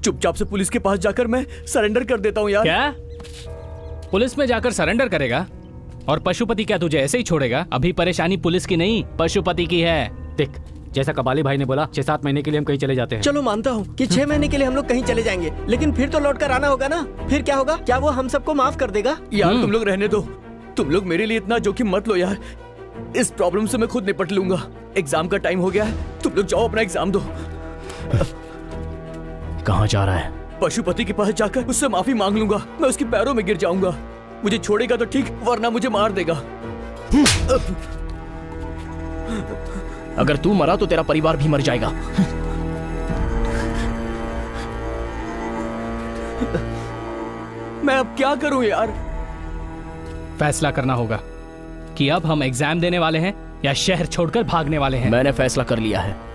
चुपचाप से पुलिस के पास जाकर मैं सरेंडर कर देता हूँ यार। क्या पुलिस में जाकर सरेंडर करेगा? और पशुपति क्या तुझे ऐसे ही छोड़ेगा? अभी परेशानी पुलिस की नहीं, पशुपति की है। देख, जैसा कबाली भाई ने बोला 6-7 महीने के लिए हम कहीं चले जाते हैं। चलो मानता हूँ कि 6 महीने के लिए हम लोग कहीं चले जाएंगे, लेकिन फिर तो लौट कर आना होगा ना। फिर क्या होगा? क्या वो हम सबको माफ कर देगा? यार तुम लोग रहने दो, तुम लोग मेरे लिए इतना जोखिम मत लो यार। इस प्रॉब्लम से मैं खुद निपट लूंगा। एग्जाम का टाइम हो गया है, तुम लोग जाओ अपना एग्जाम दो। कहाँ जा रहा है? पशुपति के पास जाकर उससे माफी मांग लूंगा। मैं उसके पैरों में गिर जाऊंगा। मुझे छोड़ेगा तो ठीक, वरना मुझे मार देगा। अगर तू मरा तो तेरा परिवार भी मर जाएगा। मैं अब क्या करूं यार? फैसला करना होगा कि अब हम एग्जाम देने वाले हैं या शहर छोड़कर भागने वाले हैं। मैंने फैसला कर लिया है।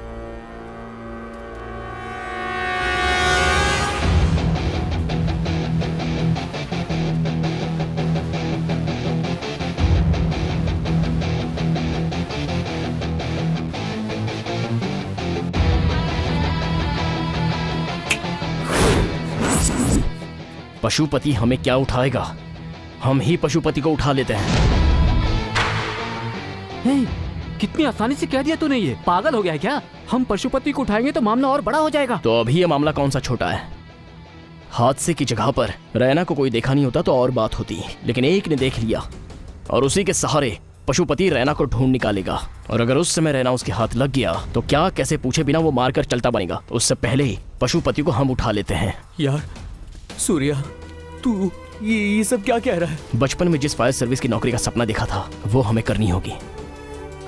पशुपति हमें क्या उठाएगा? हम ही पशुपति को उठा लेते हैं। कितनी आसानी से कह दिया तूने, ये पागल हो गया है क्या? हम पशुपति को उठाएंगे तो मामला और बड़ा हो जाएगा। तो अभी ये मामला कौन सा छोटा है? हादसे की जगह पर रैना को कोई देखा नहीं होता तो और बात होती, लेकिन एक ने देख लिया और उसी के सहारे पशुपति रैना को ढूंढ निकालेगा। और अगर उस समय रैना उसके हाथ लग गया तो क्या कैसे पूछे बिना वो मारकर चलता बनेगा। उससे पहले ही पशुपति को हम उठा लेते हैं। यार सूर्या, तू ये सब क्या कह रहा है? बचपन में जिस फायर सर्विस की नौकरी का सपना देखा था वो हमें करनी होगी।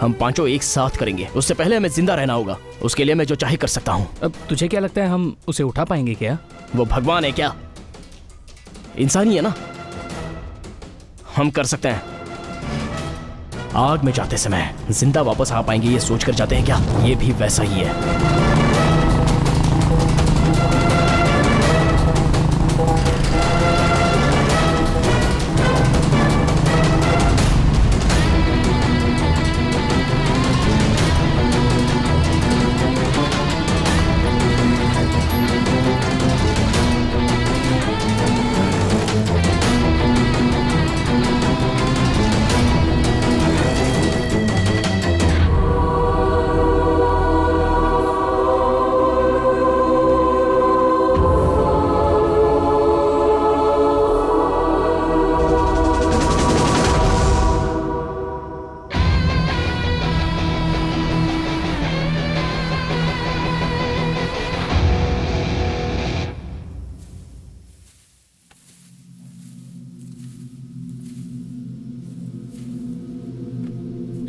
हम पांचों एक साथ करेंगे। उससे पहले हमें जिंदा रहना होगा। उसके लिए मैं जो चाहे कर सकता हूँ। अब तुझे क्या लगता है हम उसे उठा पाएंगे क्या? वो भगवान है क्या? इंसानी है ना। हम कर सकते हैं। आग में जाते समय जिंदा वापस आ पाएंगे ये सोचकर जाते हैं क्या? ये भी वैसा ही है।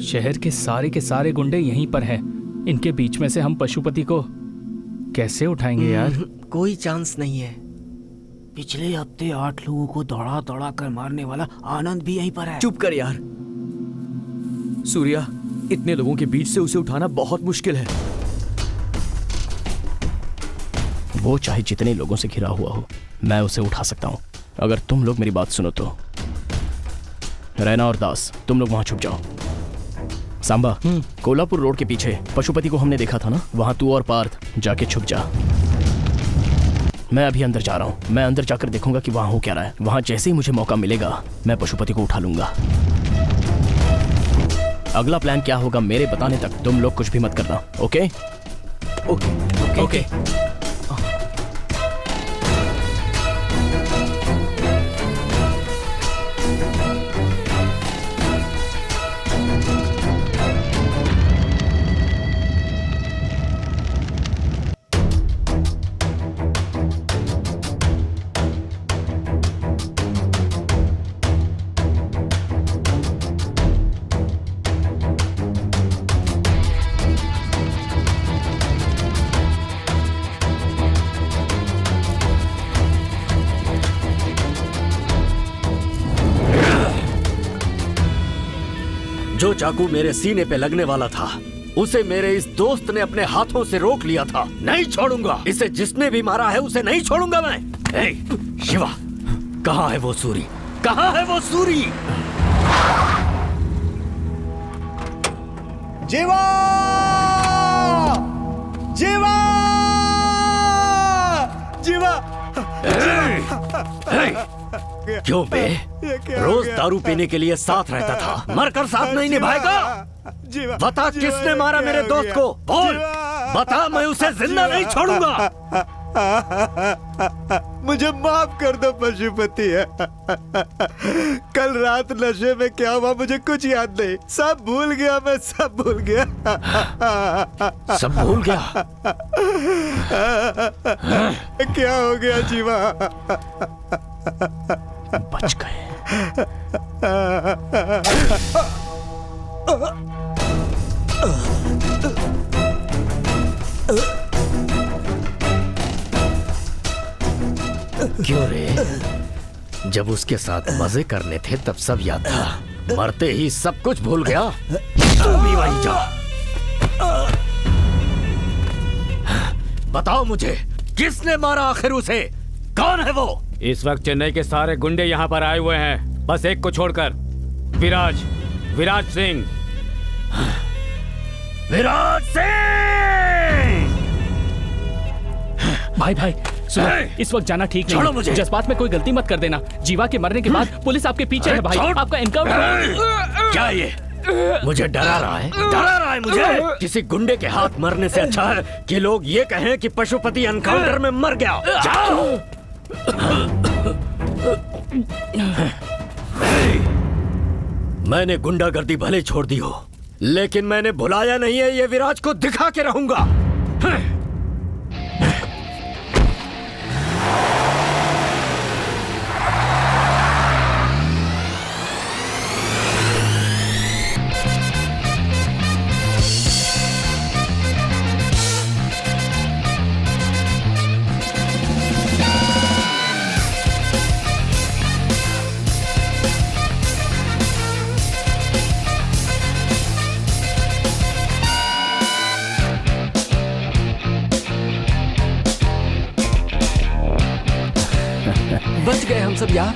शहर के सारे गुंडे यहीं पर हैं। इनके बीच में से हम पशुपति को कैसे उठाएंगे यार? कोई चांस नहीं है। पिछले हफ्ते 8 लोगों को दौड़ा दौड़ा कर मारने वाला आनंद भी यहीं पर है। चुप कर यार सूर्या, इतने लोगों के बीच से उसे उठाना बहुत मुश्किल है। वो चाहे जितने लोगों से घिरा हुआ हो, मैं उसे उठा सकता हूँ अगर तुम लोग मेरी बात सुनो तो। रैना और दास, तुम लोग वहां छुप जाओ। सांबा, कोल्हापुर रोड के पीछे पशुपति को हमने देखा था ना, वहां तू और पार्थ जाके छुप जा। मैं अभी अंदर जा रहा हूं। मैं अंदर जाकर देखूंगा कि वहां हो क्या रहा है। वहां जैसे ही मुझे मौका मिलेगा मैं पशुपति को उठा लूंगा। अगला प्लान क्या होगा मेरे बताने तक तुम लोग कुछ भी मत करना। Okay okay okay. जो चाकू मेरे सीने पे लगने वाला था उसे मेरे इस दोस्त ने अपने हाथों से रोक लिया था। नहीं छोड़ूंगा इसे, जिसने भी मारा है उसे नहीं छोड़ूंगा मैं। ए, शिवा, कहाँ है वो सूरी? कहाँ है वो सूरी? जीवा! जीवा! जीवा! क्यों बे? रोज दारू पीने के लिए साथ रहता था, मरकर साथ नहीं निभाएगा? बता किसने मारा मेरे दोस्त को? बोल, बता, मैं उसे जिंदा नहीं छोड़ूंगा। मुझे माफ कर दो पशुपति। कल रात नशे में क्या हुआ मुझे कुछ याद नहीं, सब भूल गया, मैं सब भूल गया। सब भूल गया? क्या हो गया जीवा? बच गए। क्यों रे? जब उसके साथ मजे करने थे तब सब याद था, मरते ही सब कुछ भूल गया। तू भी वहीं जा। बताओ मुझे, किसने मारा आखिर उसे? कौन है वो? इस वक्त चेन्नई के सारे गुंडे यहाँ पर आए हुए हैं, बस एक को छोड़कर। विराज सिंह। विराज सिंह! भाई सुनो, इस वक्त जाना ठीक नहीं। मुझे। जज्बात में कोई गलती मत कर देना। जीवा के मरने के बाद पुलिस आपके पीछे है भाई, आपका एनकाउंटर। क्या ये मुझे डरा रहा है? डरा रहा है मुझे? किसी गुंडे के हाथ मरने से अच्छा है कि लोग ये कहें कि पशुपति एनकाउंटर में मर गया। जाओ। मैंने गुंडागर्दी भले छोड़ दी हो, लेकिन मैंने भुलाया नहीं है, ये विराज को दिखा के रहूंगा। बच गए हम सब यार।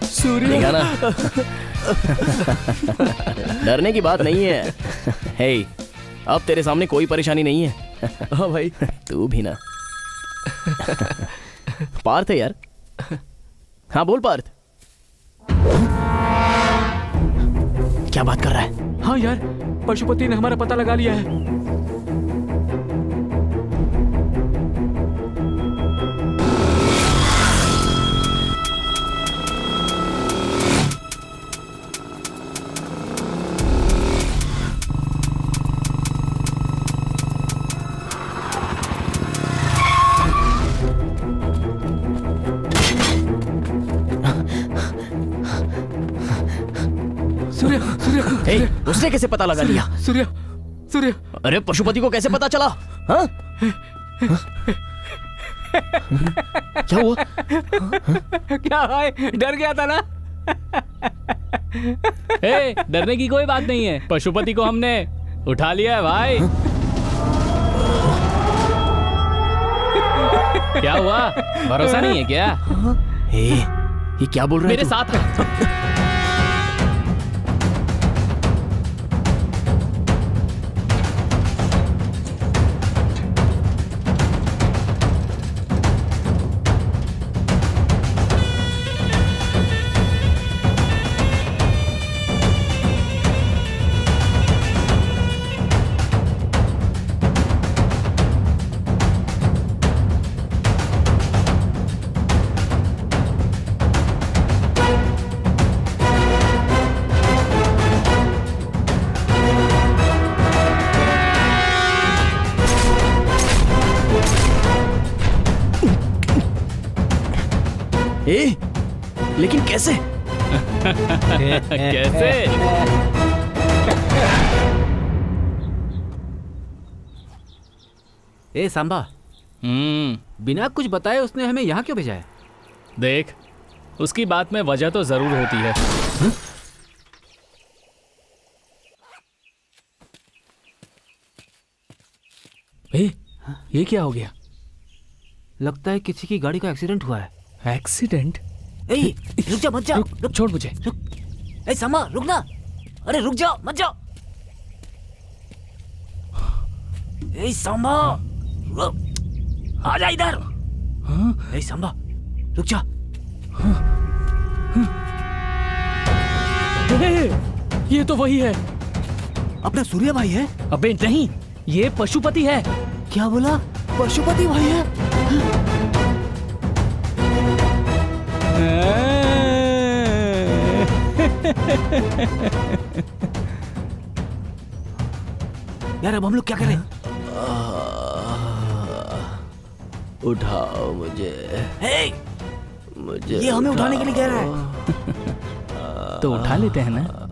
सूर्य देखा ना? डरने की बात नहीं है। हे, अब तेरे सामने कोई परेशानी नहीं है। हाँ भाई, तू भी ना। पार्थ है यार। हाँ बोल पार्थ। क्या बात कर रहा है? हाँ यार, पशुपति ने हमारा पता लगा लिया है। हे, उसने कैसे पता लगा लिया? सूर्य, अरे पशुपति को कैसे पता चला? हाँ? क्या हुआ? क्या भाई, डर गया था ना? ए, डरने की कोई बात नहीं है, पशुपति को हमने उठा लिया है भाई। क्या हुआ, भरोसा नहीं है क्या? ये क्या बोल रहे हैं? मेरे साथ है। लेकिन कैसे? कैसे? ए सांबा, बिना कुछ बताए उसने हमें यहाँ क्यों भेजा है? देख, उसकी बात में वजह तो जरूर होती है। ये क्या हो गया? लगता है किसी की गाड़ी का एक्सीडेंट हुआ है। एक्सीडेंट? ए, रुक जा, मत जा। रुक, छोड़ मुझे। ए समा, रुक ना। अरे रुक जाओ, मत जाओ। ए समा, आ जा इधर। ए समा, रुक जा। ये तो वही है। अपना सूर्या भाई है? अबे नहीं, ये पशुपति है। क्या बोला? पशुपति भाई है? यार अब हम लोग क्या करें? उठाओ मुझे। हे, मुझे ये हमें उठाने के लिए कह रहा है। तो उठा लेते हैं ना।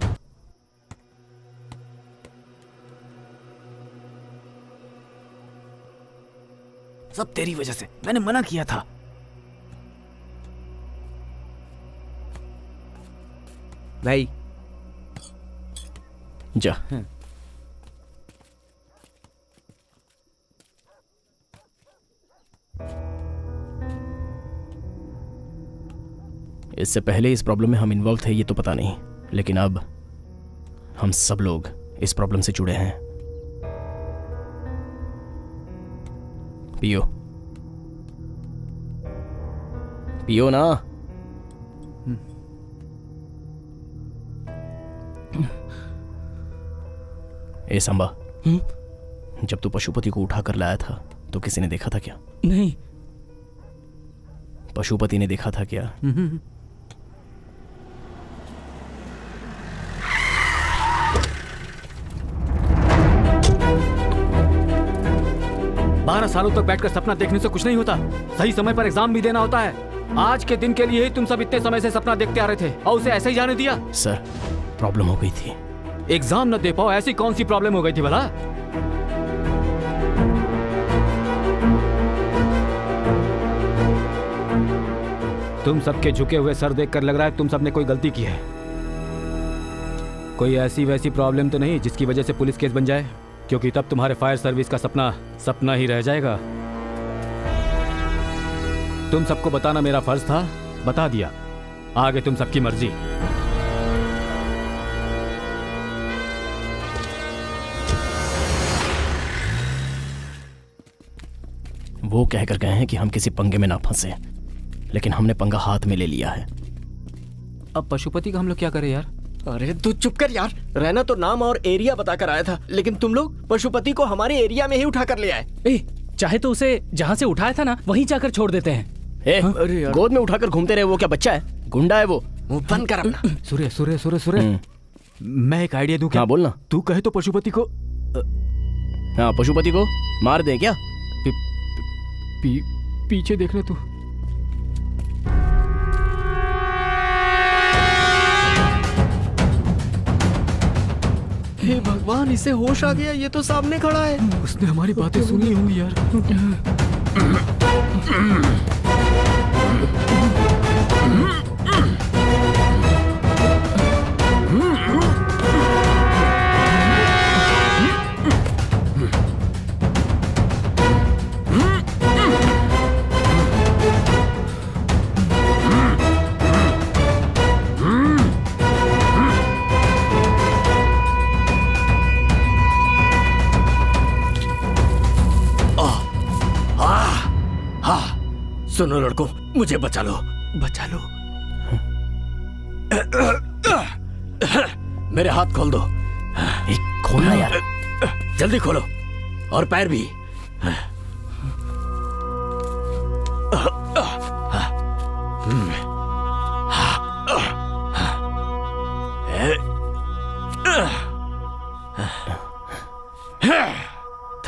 सब तेरी वजह से, मैंने मना किया था। भाई जा। इससे पहले इस प्रॉब्लम में हम इन्वॉल्व थे ये तो पता नहीं, लेकिन अब हम सब लोग इस प्रॉब्लम से जुड़े हैं। पियो पियो ना। ए सांबा, जब तू पशुपति को उठा कर लाया था तो किसी ने देखा था क्या? नहीं। पशुपति ने देखा था क्या? 12 सालों तक बैठकर सपना देखने से कुछ नहीं होता। सही समय पर एग्जाम भी देना होता है। आज के दिन के लिए ही तुम सब इतने समय से सपना देखते आ रहे थे और उसे ऐसे ही जाने दिया। सर, प्रॉब्लम हो गई थी। एग्जाम न दे पाओ, ऐसी कौन सी प्रॉब्लम हो गई थी भला? तुम सबके झुके हुए सर देखकर लग रहा है तुम सबने कोई गलती की है। कोई ऐसी वैसी प्रॉब्लम तो नहीं जिसकी वजह से पुलिस केस बन जाए, क्योंकि तब तुम्हारे फायर सर्विस का सपना सपना ही रह जाएगा। तुम सबको बताना मेरा फर्ज था, बता दिया। आगे तुम सबकी मर्जी। वो कहकर गए हैं कि हम किसी पंगे में ना फंसे, लेकिन हमने पंगा हाथ में ले लिया है। अब पशुपति का हम लोग क्या करें यार? अरे तू चुप कर यार। रहना तो नाम और एरिया बताकर आया था, लेकिन तुम लोग पशुपति को हमारे एरिया में ही उठा कर ले आए। चाहे तो उसे जहाँ से उठाया था ना वहीं जाकर छोड़ देते हैं। अरे यार, गोद में उठाकर घूमते रहे। वो क्या बच्चा है? गुंडा है वो। मुंह बंद कर अपना। सूर्य सूर्य सूर्य सूर्य, मैं एक आइडिया दूं क्या? हाँ बोलना। तू कहे तो पशुपति को हाँ, पशुपति को मार दे क्या? पीछे देखना तू। हे भगवान, इसे होश आ गया। ये तो सामने खड़ा है। उसने हमारी बातें सुनी होंगी यार। सुनो लड़कों, मुझे बचा लो, बचा लो। मेरे हाथ खोल दो। खोलना यार, जल्दी खोलो, और पैर भी।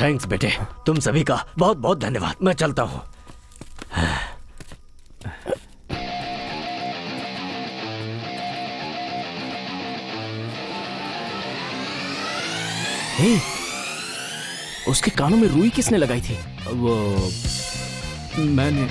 थैंक्स बेटे, तुम सभी का बहुत बहुत धन्यवाद। मैं चलता हूँ। उसके कानों में रुई किसने लगाई थी? वो मैंने।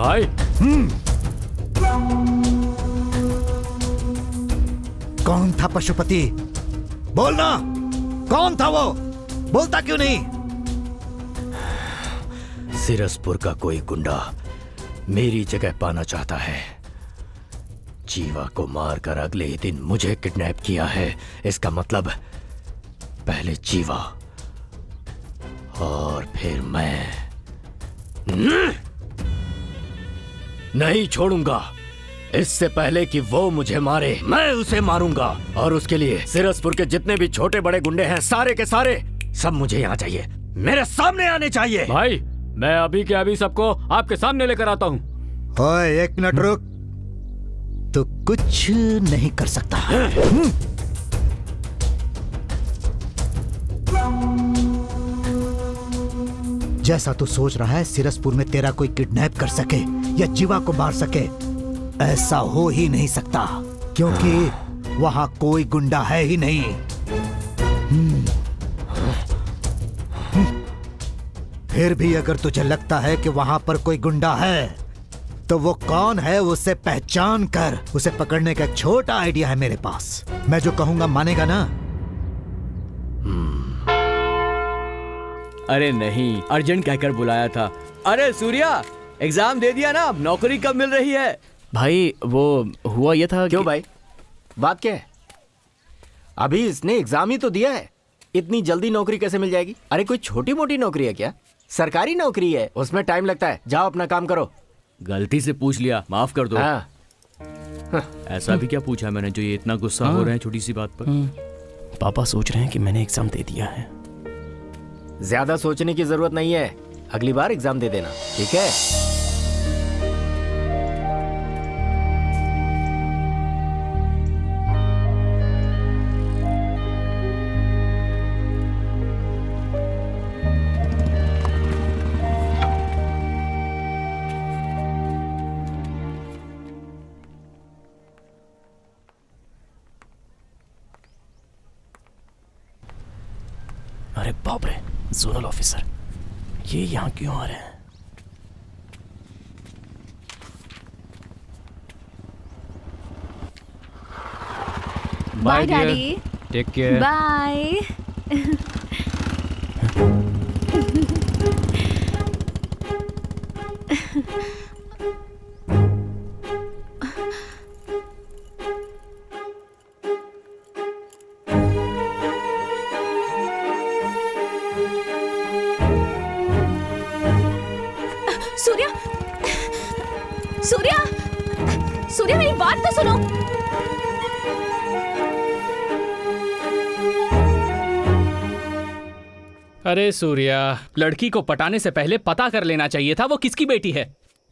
भाई। कौन था पशुपति? बोलना, कौन था वो? बोलता क्यों नहीं? सिरसपुर का कोई गुंडा मेरी जगह पाना चाहता है। जीवा को मारकर अगले ही दिन मुझे किडनैप किया है। इसका मतलब पहले जीवा और फिर मैं। नहीं छोड़ूंगा। इससे पहले कि वो मुझे मारे, मैं उसे मारूंगा। और उसके लिए सिरसपुर के जितने भी छोटे बड़े गुंडे हैं, सारे के सारे सब मुझे यहाँ चाहिए, मेरे सामने आने चाहिए। भाई मैं अभी के अभी सबको आपके सामने लेकर आता हूँ। ओए, एक मिनट रुक। तो कुछ नहीं कर सकता। जैसा तू सोच रहा है सिरसपुर में तेरा कोई किडनैप कर सके या जीवा को मार सके, ऐसा हो ही नहीं सकता, क्योंकि वहां कोई गुंडा है ही नहीं। फिर भी अगर तुझे लगता है कि वहां पर कोई गुंडा है, तो वो कौन है उसे पहचान कर उसे पकड़ने का एक छोटा आइडिया है मेरे पास। मैं जो कहूंगा मानेगा ना? अरे नहीं, अर्जेंट कहकर बुलाया था। अरे सूर्या, एग्जाम दे दिया ना, अब नौकरी कब मिल रही है? भाई वो हुआ ये था। क्यों भाई, बात क्या है? अभी इसने एग्जाम ही तो दिया है, इतनी जल्दी नौकरी कैसे मिल जाएगी? अरे कोई छोटी मोटी नौकरी है क्या? सरकारी नौकरी है, उसमें टाइम लगता है। जाओ अपना काम करो। गलती से पूछ लिया, माफ कर दो। हाँ। ऐसा भी क्या पूछा मैंने जो ये इतना गुस्सा हो रहे हैं छोटी सी बात पर? पापा सोच रहे हैं कि मैंने एग्जाम दे दिया है। ज्यादा सोचने की जरूरत नहीं है, अगली बार एग्जाम दे देना, ठीक है? अरे बाप रे, जोनल ऑफिसर, ये यहाँ क्यों आ रहे हैं? Bye daddy. Take care. Bye. Surya, Surya, Surya मेरी बात तो सुनो। अरे सूर्या, लड़की को पटाने से पहले पता कर लेना चाहिए था वो किसकी बेटी है।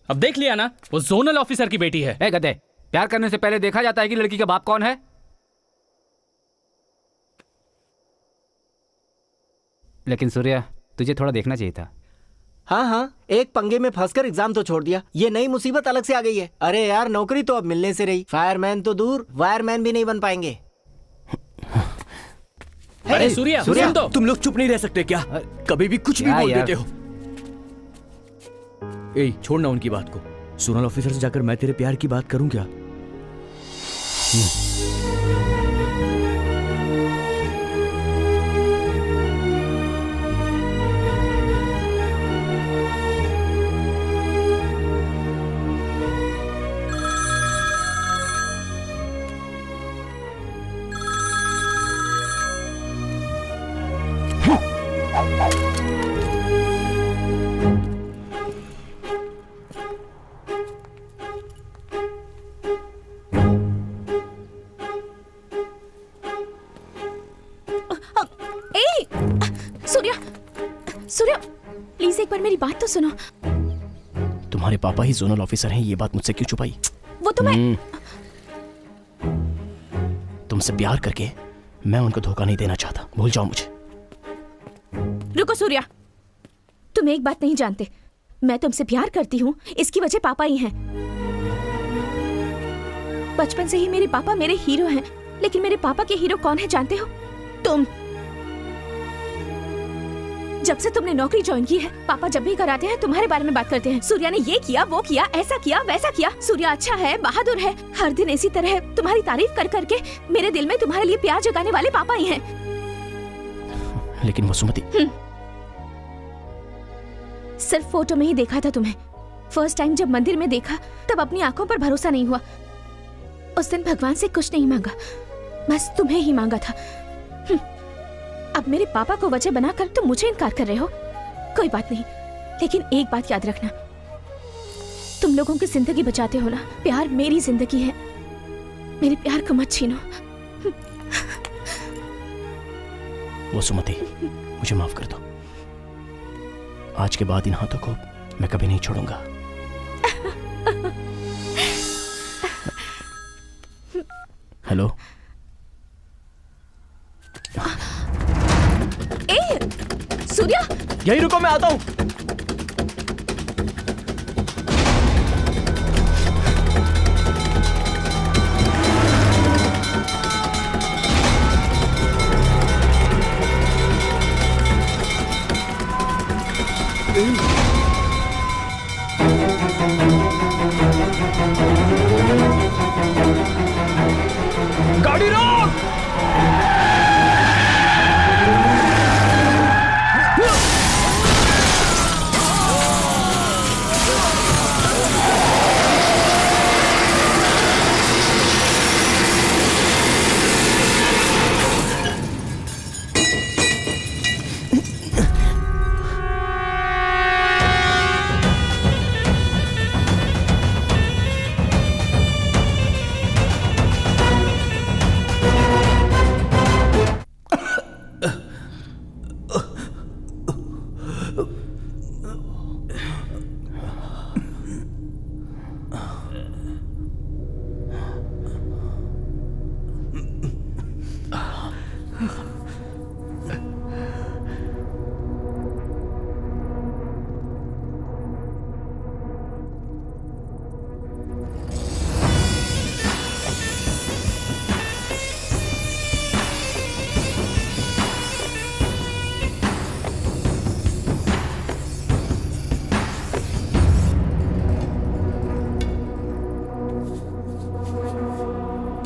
अब देख लिया ना, वो जोनल ऑफिसर की बेटी है। ए गधे, प्यार करने से पहले देखा जाता है कि लड़की का बाप कौन है? लेकिन सूर्या, तुझे थोड़ा देखना चाहिए था। हाँ हाँ, एक पंगे में फंसकर एग्जाम तो छोड़ दिया, ये नई मुसीबत अलग से आ गई है। अरे यार, नौकरी तो अब मिलने से रही, फायरमैन तो दूर, वायरमैन भी नहीं बन पाएंगे। अरे सूर्या, सुन तो। तुम लोग चुप नहीं रह सकते क्या? कभी भी कुछ भी बोल देते हो। ए, छोड़ना उनकी बात को। जोनल ऑफिसर से जाकर मैं तेरे प्यार की बात करूं क्या? सूर्या, सूर्या, प्लीज एक बार मेरी बात तो सुनो। तुम्हारे पापा ही जोनल ऑफिसर हैं, ये बात मुझसे क्यों छुपाई? वो तो मैं तुमसे प्यार करके मैं उनको धोखा नहीं देना चाहता, भूल जाओ मुझे। रुको सूर्या, तुम एक बात नहीं जानते, मैं तुमसे प्यार करती हूँ, इसकी वजह पापा ही हैं। बचपन से ही मेरे पापा मेरे हीरो हैं, लेकिन मेरे पापा के हीरो कौन है जानते हो? तुम। जब से तुमने नौकरी ज्वाइन की है, पापा जब भी कराते हैं तुम्हारे बारे में बात करते हैं। सूर्या ने ये किया, वो किया, ऐसा किया, वैसा किया। सूर्या अच्छा है, बहादुर है। हर दिन इसी तरह तुम्हारी तारीफ कर करके मेरे दिल में तुम्हारे लिए प्यार जगाने वाले पापा ही हैं। लेकिन वसुमती, सिर्फ फोटो में ही देखा था तुम्हें। फर्स्ट टाइम जब मंदिर में देखा तब अपनी आंखों पर भरोसा नहीं हुआ। उस दिन भगवान से कुछ नहीं मांगा, बस तुम्हें ही मांगा था। अब मेरे पापा को वजह बनाकर तुम मुझे इनकार कर रहे हो। कोई बात नहीं, लेकिन एक बात याद रखना, तुम लोगों की जिंदगी बचाते हो ना। प्यार मेरी जिंदगी है, मेरे प्यार को मत छीनो। वसुमती, मुझे माफ कर दो। आज के बाद इन हाथों को मैं कभी नहीं छोड़ूंगा। हेलो, सूर्या, यही रुको, मैं आता हूं। गाड़ी रोक!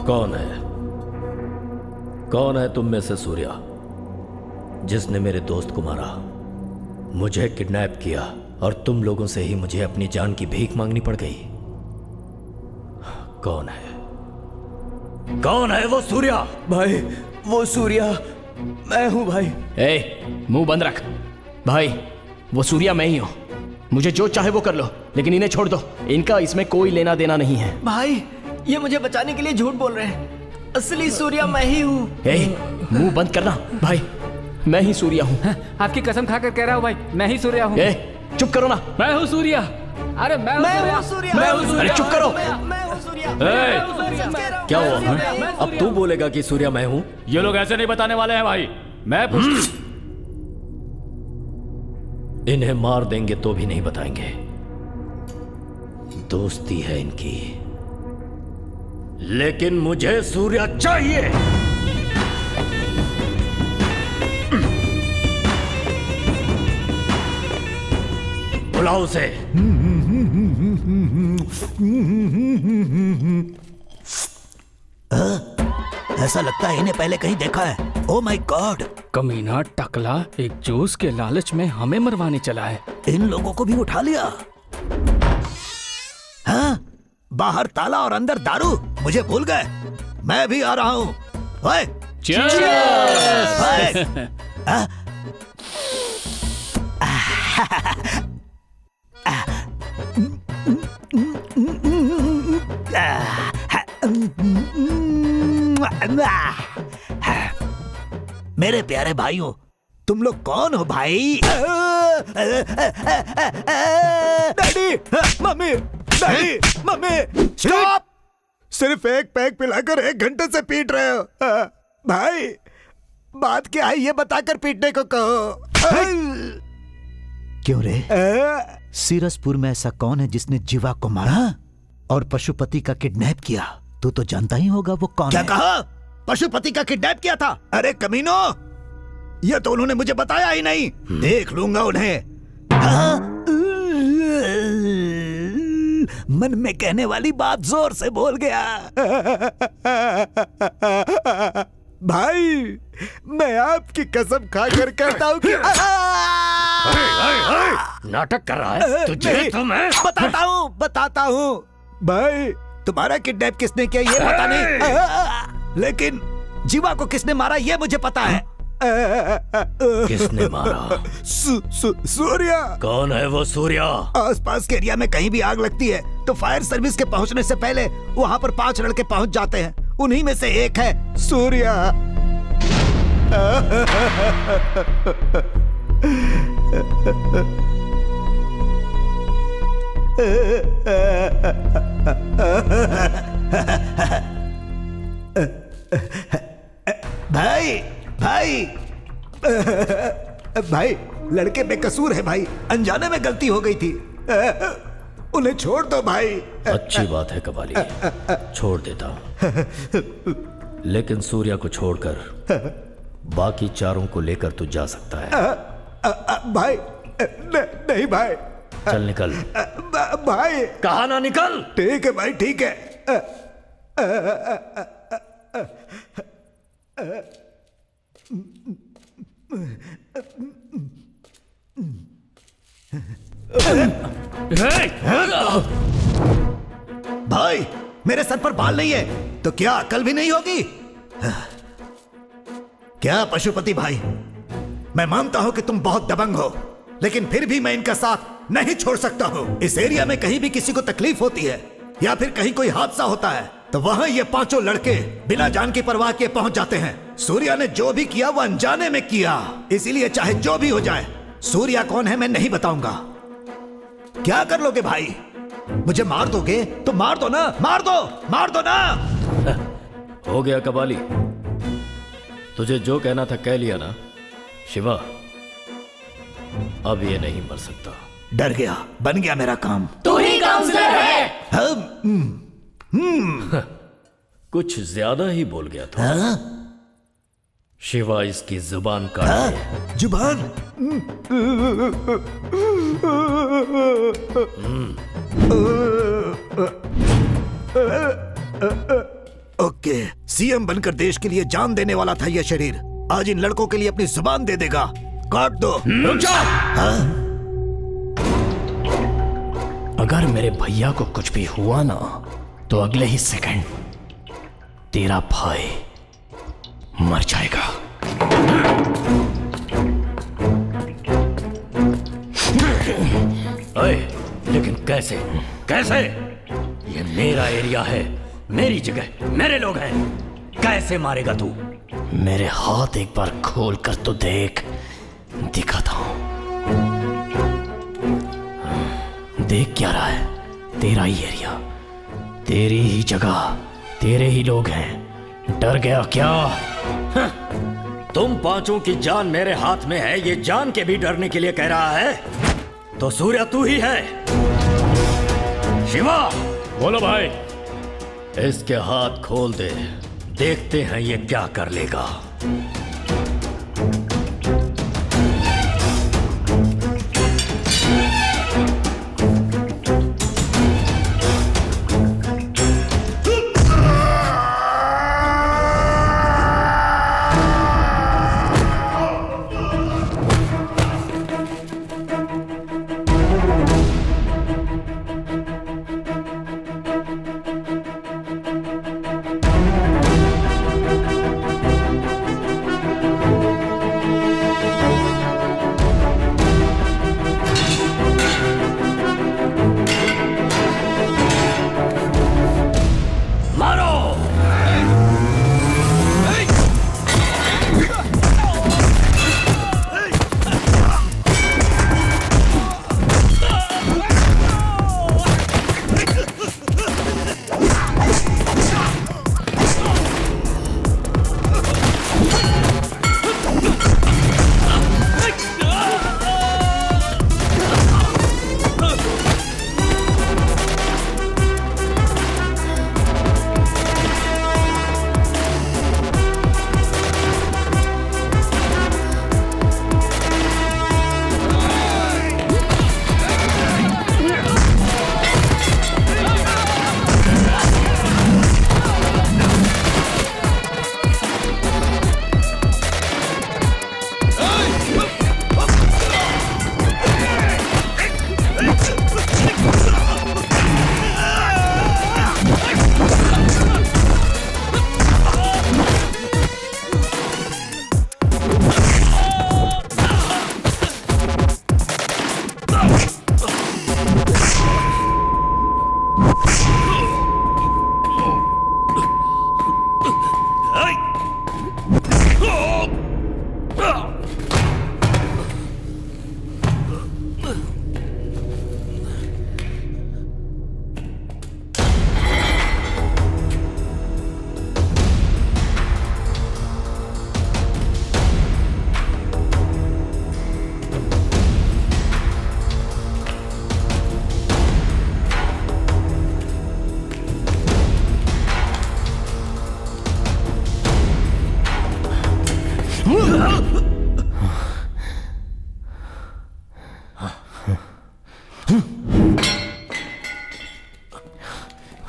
कौन है? कौन है तुम में से सूर्या जिसने मेरे दोस्त को मारा, मुझे किडनैप किया और तुम लोगों से ही मुझे अपनी जान की भीख मांगनी पड़ गई? कौन है? कौन है वो सूर्या? भाई, वो सूर्या मैं हूं भाई। ए, मुंह बंद रख। भाई, वो सूर्या मैं ही हूं। मुझे जो चाहे वो कर लो, लेकिन इन्हें छोड़ दो। इनका इसमें कोई लेना देना नहीं है। भाई, ये मुझे बचाने के लिए झूठ बोल रहे हैं। असली सूर्या मैं ही हूँ। मुंह बंद करना। भाई, मैं ही सूर्या हूँ। आपकी कसम खाकर कह रहा हूँ भाई, मैं ही सूर्या हूँ। चुप करो ना। मैं हूँ सूर्या। अरे मैं हूँ सूर्या। मैं हूँ सूर्या। अरे चुप करो। मैं हूँ सूर्या। क्या हुआ? अब तू बोलेगा कि सूर्या मैं हूँ? ये लोग ऐसे नहीं बताने वाले हैं भाई। मैं इन्हें मार देंगे तो भी नहीं बताएंगे। दोस्ती है इनकी, लेकिन मुझे सूर्या चाहिए। बुलाओ उसे। ऐसा लगता है इन्हें पहले कहीं देखा है। Oh my God! कमीना टकला एक जूस के लालच में हमें मरवाने चला है। इन लोगों को भी उठा लिया। हाँ? बाहर ताला और अंदर दारू। मुझे भूल गए। मैं भी आ रहा हूँ। ओए! मेरे प्यारे भाइयों, तुम लोग कौन हो भाई? Daddy, mummy, daddy, mummy, stop! सिर्फ एक पैक पिलाकर 1 घंटे से पीट रहे हो। भाई, बात क्या है ये बताकर पीटने को कहो। क्यों रे? सीरसपुर में ऐसा कौन है जिसने जीवा को मारा और पशुपति का किडनैप किया? तू तो जानता ही होगा वो कौन है। क्या कहा? पशुपति का किडनैप किया था? अरे कमीनो, ये तो उन्होंने मुझे बताया ही नहीं। देख लूंगा उन्हें। हाँ? मन में कहने वाली बात जोर से बोल गया। भाई मैं आपकी कसम खाकर कहता हूँ कि नाटक कर रहा है तुझे तो मैं बताता हूँ भाई। तुम्हारा किडनैप किसने किया ये पता नहीं, लेकिन जीवा को किसने मारा ये मुझे पता है। किसने मारा? सूर्या। कौन है वो सूर्या? आसपास के एरिया में कहीं भी आग लगती है तो फायर सर्विस के पहुंचने से पहले वहाँ पर 5 लड़के पहुंच जाते हैं। उन्हीं में से एक है सूर्या। भाई भाई भाई लड़के बेकसूर है भाई, अनजाने में गलती हो गई थी। उन्हें छोड़ दो भाई। अच्छी बात है कबाली, छोड़ देता हूँ, लेकिन सूर्या को छोड़कर बाकी चारों को लेकर तू जा सकता है। भाई नहीं भाई। चल निकल। भाई कहा ना निकल। ठीक है भाई ठीक है। भाई मेरे सर पर बाल नहीं है तो क्या अकल भी नहीं होगी क्या पशुपति भाई? मैं मानता हूं कि तुम बहुत दबंग हो, लेकिन फिर भी मैं इनका साथ नहीं छोड़ सकता हूं। इस एरिया में कहीं भी किसी को तकलीफ होती है या फिर कहीं कोई हादसा होता है तो वहां ये 5 लड़के बिना जान की परवाह किए पहुंच जाते हैं। सूर्या ने जो भी किया वो अनजाने में किया, इसीलिए चाहे जो भी हो जाए सूर्या कौन है मैं नहीं बताऊंगा। क्या कर लोगे भाई? मुझे मार दोगे तो मार दो ना, मार दो ना। हो गया कबाली, तुझे जो कहना था कह लिया ना। शिवा अब ये नहीं मर सकता। डर गया, बन गया मेरा काम। तू ही काउंसलर है। कुछ ज्यादा ही बोल गया था। शिवा इसकी जुबान काट दे। जुबान? ओके, सीएम बनकर देश के लिए जान देने वाला था यह शरीर, आज इन लड़कों के लिए अपनी जुबान दे देगा। काट दो। रुक जाओ। अगर मेरे भैया को कुछ भी हुआ ना तो अगले ही सेकंड तेरा भाई मर जाएगा। अरे लेकिन कैसे कैसे? ये मेरा एरिया है, मेरी जगह, मेरे लोग हैं, कैसे मारेगा तू? मेरे हाथ एक बार खोल कर तो देख, दिखाता हूं। देख क्या रहा है? तेरा ही एरिया, तेरी ही जगह, तेरे ही लोग हैं। डर गया क्या? तुम 5 की जान मेरे हाथ में है, ये जान के भी डरने के लिए कह रहा है? तो सूर्या तू ही है। शिवा बोलो भाई। इसके हाथ खोल दे, देखते हैं ये क्या कर लेगा।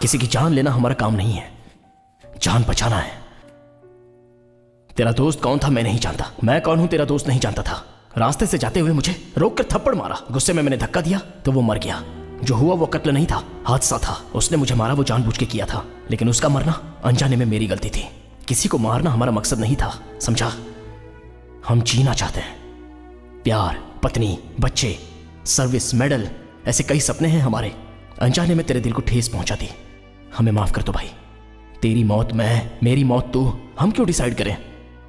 किसी की जान लेना हमारा काम नहीं है, जान बचाना है। तेरा दोस्त कौन था मैं नहीं जानता, मैं कौन हूं तेरा दोस्त नहीं जानता था। रास्ते से जाते हुए मुझे रोक कर थप्पड़ मारा, गुस्से में मैंने धक्का दिया तो वो मर गया। जो हुआ वो कत्ल नहीं था, हादसा था। उसने मुझे मारा वो जानबूझ के किया था, लेकिन उसका मरना अनजाने में मेरी गलती थी। किसी को मारना हमारा मकसद नहीं था, समझा? हम जीना चाहते हैं। प्यार, पत्नी, बच्चे, सर्विस, मेडल, ऐसे कई सपने हैं हमारे। अनजाने में तेरे दिल को ठेस पहुंचा दी, हमें माफ कर दो भाई। तेरी मौत मैं, मेरी मौत तू, हम क्यों डिसाइड करें?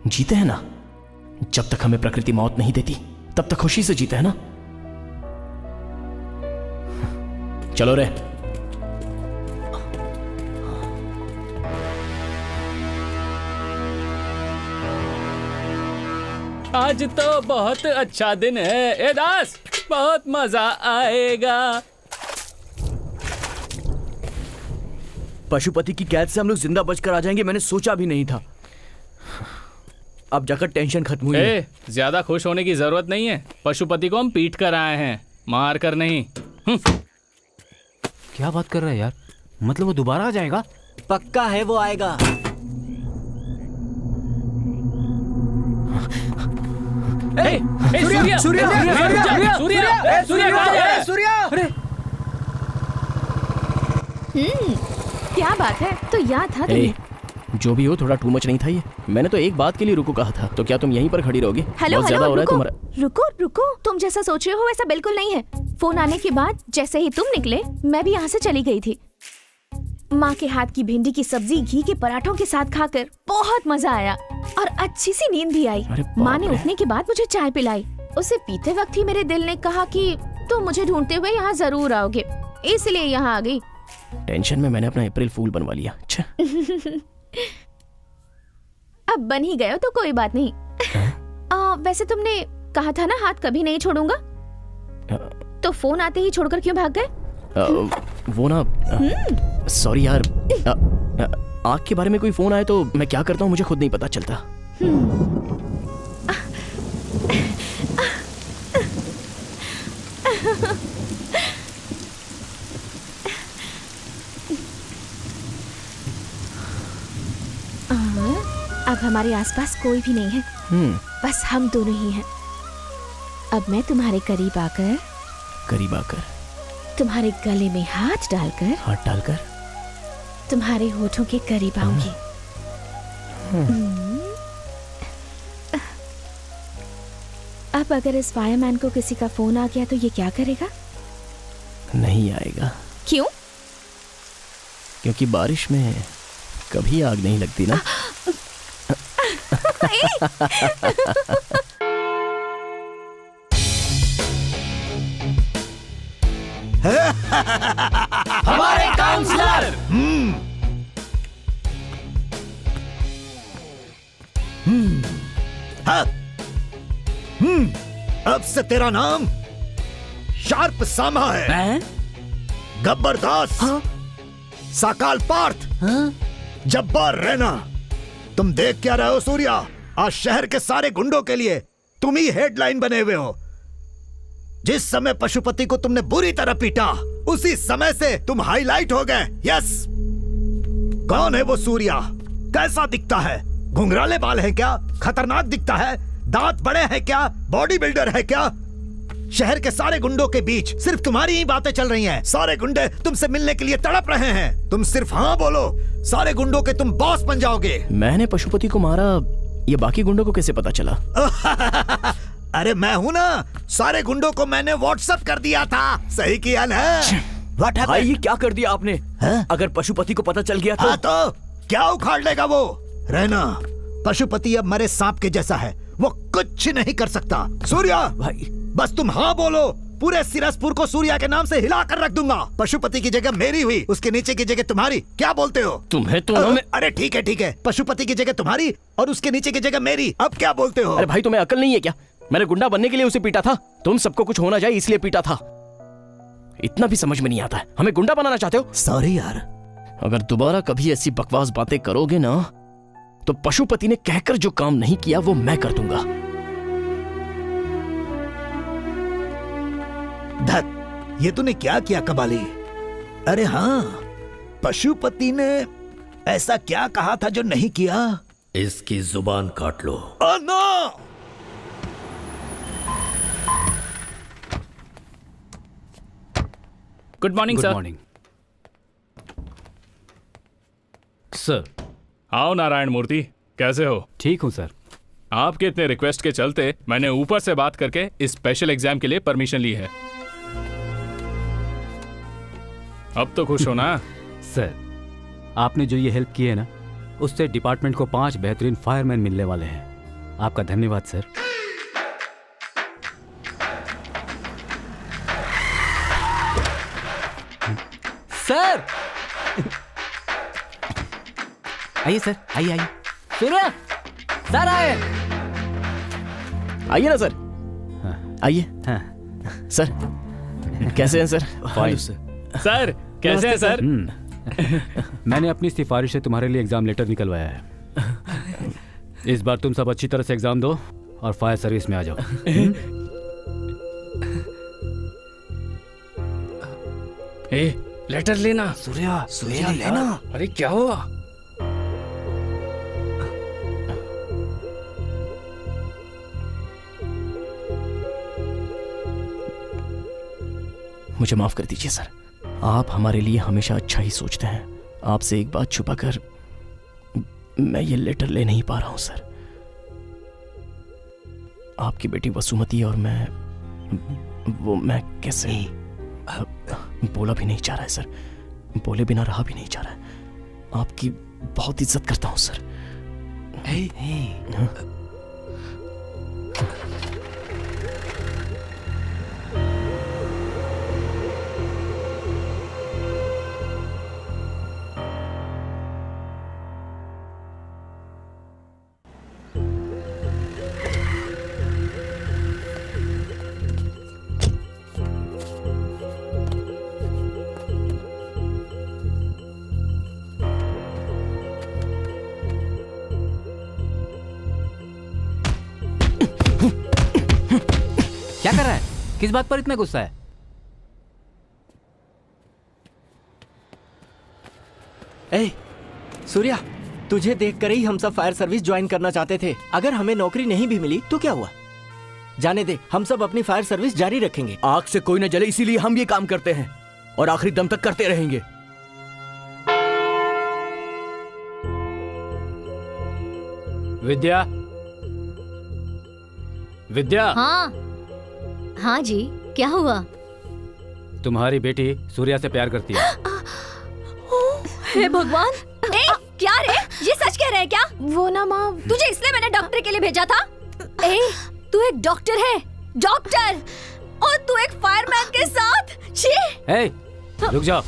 जीते हैं ना, जब तक हमें प्रकृति मौत नहीं देती तब तक खुशी से जीते हैं ना। चलो रे। आज तो बहुत अच्छा दिन है। ए दास, बहुत मजा आएगा। पशुपति की कैद से हम लोग जिंदा बचकर आ जाएंगे, मैंने सोचा भी नहीं था। अब जाकर टेंशन खत्म हुई है। ज्यादा खुश होने की जरूरत नहीं है। पशुपति को हम पीट कर आए हैं, मार कर नहीं। क्या बात कर रहा है यार? मतलब वो दोबारा आ जाएगा? पक्का है वो आएगा। सूर्या, सूर्या, सूर्या, सूर्या, सूर्या! क्या बात है, तो याद था तुम्हें। जो भी हो, थोड़ा टू मच नहीं था ये? मैंने तो एक बात के लिए रुको कहा था, तो क्या तुम यहीं पर खड़ी रहोगे? हेलो बहुत ज्यादा हेलो, हो रहा है रुको तुम्हारा। रुको रुको, तुम जैसा सोच रहे हो वैसा बिल्कुल नहीं है। फोन आने के बाद जैसे ही तुम निकले मैं भी यहाँ से चली गई थी। माँ के हाथ की भिंडी की सब्जी घी के पराठों के साथ खाकर बहुत मजा आया और अच्छी सी नींद भी आई। माँ ने उठने के बाद मुझे चाय पिलाई। उसे पीते वक्त ही मेरे दिल ने कहा कि तुम मुझे ढूंढते हुए यहाँ जरूर आओगे, इसलिए यहाँ आ गई। टेंशन में मैंने अपना अप्रैल फूल बनवा लिया। अच्छा। अब बन ही गए हो तो कोई बात नहीं। वैसे तुमने कहा था ना हाथ कभी नहीं छोड़ूंगा, तो फोन आते ही छोड़कर क्यों भाग गए? वो ना, सॉरी यार, आग के बारे में कोई फोन आए तो मैं क्या करता हूँ मुझे खुद नहीं पता चलता। अब हमारे आसपास कोई भी नहीं है, बस हम दोनों ही हैं। अब मैं तुम्हारे करीब आकर तुम्हारे गले में हाथ डालकर तुम्हारे होठों के करीब आऊंगी। अब अगर इस फायरमैन को किसी का फोन आ गया तो ये क्या करेगा? नहीं आएगा। क्यों? क्योंकि बारिश में कभी आग नहीं लगती ना। हमारे काउंसलर। अब से तेरा नाम शार्प सामा है। गब्बर दास, साकाल पार्थ, जब्बार रैना। तुम देख क्या रहे हो सूर्या? आज शहर के सारे गुंडों के लिए तुम ही हेडलाइन बने हुए हो। जिस समय पशुपति को तुमने बुरी तरह पीटा, उसी समय से तुम हाईलाइट हो गए। यस। कौन है वो सूर्या? कैसा दिखता है? घुंघराले बाल है क्या? खतरनाक दिखता है? दांत बड़े हैं क्या? बॉडी बिल्डर है क्या? शहर के सारे गुंडों के बीच सिर्फ तुम्हारी ही बातें चल रही हैं। सारे गुंडे तुमसे मिलने के लिए तड़प रहे हैं। तुम सिर्फ हाँ बोलो, सारे गुंडों के तुम बॉस बन जाओगे। मैंने पशुपति को मारा, ये बाकी गुंडों को कैसे पता चला? अरे मैं हूं ना, सारे गुंडों को मैंने व्हाट्सएप कर दिया था। सही किया ना? भाई ये क्या कर दिया आपने? अगर पशुपति को पता चल गया तो? हाँ तो क्या उखाड़ लेगा वो? रहना, पशुपति अब मरे सांप के जैसा है, वो कुछ नहीं कर सकता। सूर्या भाई, बस तुम हाँ बोलो, पूरे सिरसपुर को सूर्या के नाम से हिला कर रख दूंगा। पशुपति की जगह मेरी हुई, उसके नीचे की जगह तुम्हारी। क्या बोलते हो? तुम्हें तो में... अरे ठीक है, पशुपति की जगह तुम्हारी और उसके नीचे की जगह मेरी। अब क्या बोलते हो? अरे भाई तुम्हें अकल नहीं है क्या? मैंने गुंडा बनने के लिए उसे पीटा था, तुम सबको कुछ होना जाए इसलिए पीटा था। इतना भी समझ में नहीं आता है, हमें गुंडा बनाना चाहते हो? सॉरी यार। अगर दोबारा कभी ऐसी बकवास बातें करोगे ना, तो पशुपति ने कहकर जो काम नहीं किया वो मैं कर दूंगा। धत, ये तूने क्या किया कबाली? अरे हाँ, पशुपति ने ऐसा क्या कहा था जो नहीं किया? इसकी जुबान काट लो। No! Good morning good sir. Morning sir. आओ नारायण मूर्ति, कैसे हो? ठीक हूँ सर। आपके इतने रिक्वेस्ट के चलते मैंने ऊपर से बात करके इस स्पेशल एग्जाम के लिए परमिशन ली है। अब तो खुश हो ना? सर, आपने जो ये हेल्प की है ना, उससे डिपार्टमेंट को 5 बेहतरीन फायरमैन मिलने वाले हैं। आपका धन्यवाद सर। सर आइए सर, आइए आइए। सूर्य सर आए। आइए ना सर, आइए। हाँ। सर कैसे हैं सर? फाइन सर कैसे हैं सर? मैंने अपनी सिफारिश से तुम्हारे लिए एग्जाम लेटर निकलवाया है। इस बार तुम सब अच्छी तरह से एग्जाम दो और फायर सर्विस में आ जाओ। ए, लेटर लेना। सूर्या लेना। अरे क्या हुआ? मुझे माफ कर दीजिए सर, आप हमारे लिए हमेशा अच्छा ही सोचते हैं। आपसे एक बात छुपाकर मैं ये लेटर ले नहीं पा रहा हूं सर। आपकी बेटी वसुमती और मैं कैसे बोला भी नहीं चाह रहा है सर, बोले बिना रहा भी नहीं चाह रहा है। आपकी बहुत इज्जत करता हूं सर। क्या कर रहा है? किस बात पर इतना गुस्सा है? ए, सूर्या, तुझे देखकर ही हम सब फायर सर्विस ज्वाइन करना चाहते थे। अगर हमें नौकरी नहीं भी मिली तो क्या हुआ? जाने दे, हम सब अपनी फायर सर्विस जारी रखेंगे। आग से कोई न जले, इसीलिए हम ये काम करते हैं और आखिरी दम तक करते रहेंगे। विद्या, विद्या। हाँ हाँ जी, क्या हुआ? तुम्हारी बेटी सूर्या से प्यार करती है। हे भगवान! ए, क्या रे? ये सच कह रहे हैं क्या? वो ना माँ, तुझे इसलिए मैंने डॉक्टर के लिए भेजा था? ए, तू एक डॉक्टर है, डॉक्टर, और तू एक फायरमैन के साथ? छी! ए, रुक जाओ।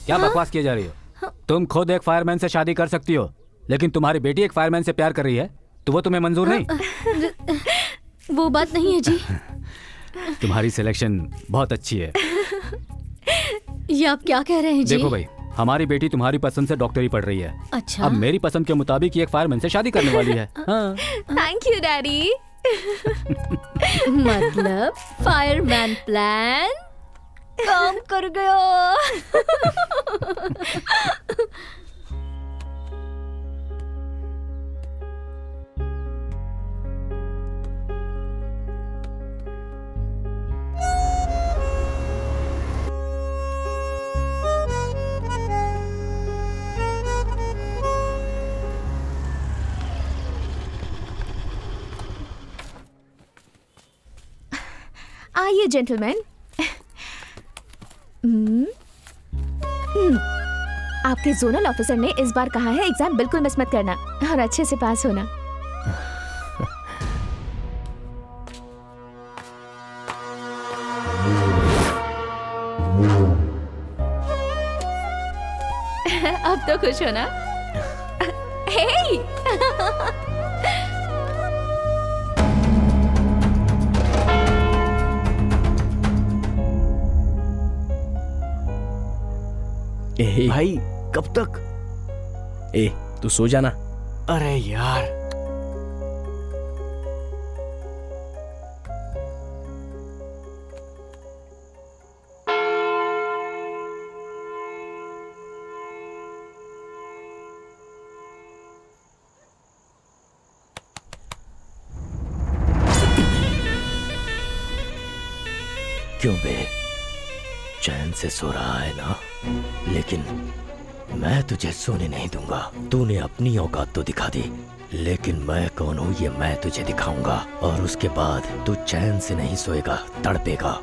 क्या बकवास किए जा रही हो? तुम खुद एक फायरमैन से शादी कर सकती हो, लेकिन तुम्हारी बेटी एक फायरमैन से प्यार कर रही है तो वो तुम्हें मंजूर नहीं? वो बात नहीं है जी। तुम्हारी सिलेक्शन बहुत अच्छी है। ये आप क्या कह रहे हैं जी? देखो भाई, हमारी बेटी तुम्हारी पसंद से डॉक्टरी पढ़ रही है। अच्छा। अब मेरी पसंद के मुताबिक ये एक फायरमैन से शादी करने वाली है। हाँ। Thank you daddy. मतलब फायरमैन प्लान काम कर गया। आइए जेंटलमैन। आपके जोनल ऑफिसर ने इस बार कहा है एग्जाम बिल्कुल मिस मत करना और अच्छे से पास होना। अब तो खुश हो ना? हे! भाई कब तक? तू सो जाना। अरे यार, क्यों बे, चैन से सो रहा है ना? लेकिन मैं तुझे सोने नहीं दूंगा। तूने अपनी औकात तो दिखा दी, लेकिन मैं कौन हूँ ये मैं तुझे दिखाऊंगा। और उसके बाद तू चैन से नहीं सोएगा, तड़पेगा।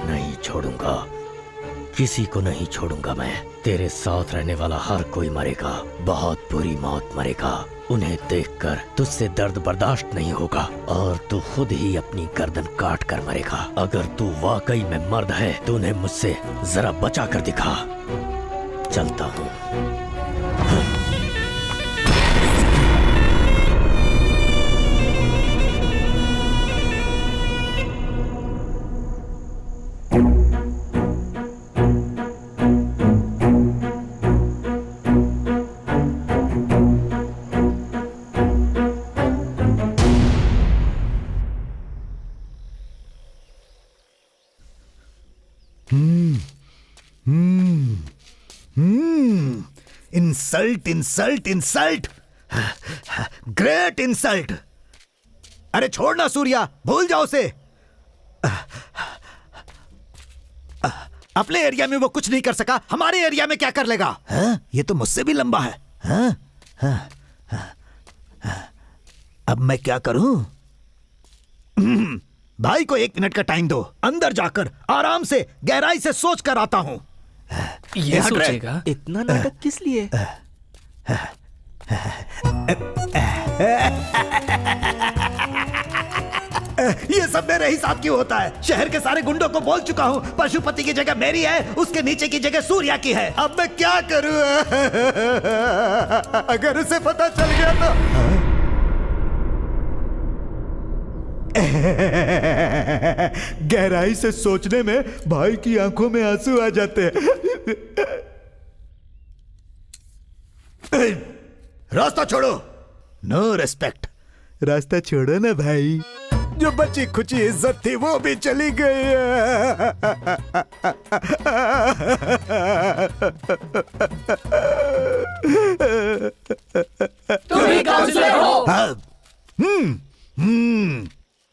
नहीं छोड़ूंगा, किसी को नहीं छोड़ूंगा मैं। तेरे साथ रहने वाला हर कोई मरेगा, बहुत बुरी मौत मरेगा। उन्हें देखकर तुझसे दर्द बर्दाश्त नहीं होगा और तू खुद ही अपनी गर्दन काट कर मरेगा। अगर तू वाकई में मर्द है तो उन्हें मुझसे जरा बचा कर दिखा। चलता हूँ। Insult insult insult, great insult. अरे छोड़ना सूर्या, भूल जाओ उसे। अपने एरिया में वो कुछ नहीं कर सका, हमारे एरिया में क्या कर लेगा? ये तो मुझसे भी लंबा है। अब मैं क्या करूं? भाई को 1 मिनट का टाइम दो, अंदर जाकर आराम से गहराई से सोच कर आता हूं। ये सोचेगा इतना नाटक किस लिए? ये सब मेरे हिसाब क्यों होता है? शहर के सारे गुंडों को बोल चुका हूँ, पशुपति की जगह मेरी है, उसके नीचे की जगह सूर्या की है। अब मैं क्या करूँ? अगर उसे पता चल गया तो गहराई से सोचने में भाई की आंखों में आंसू आ जाते हैं। रास्ता छोड़ो। No respect. रास्ता छोड़ो ना भाई। जो बची खुची इज्जत थी वो भी चली गई है। तुम भी काउंसलर हो।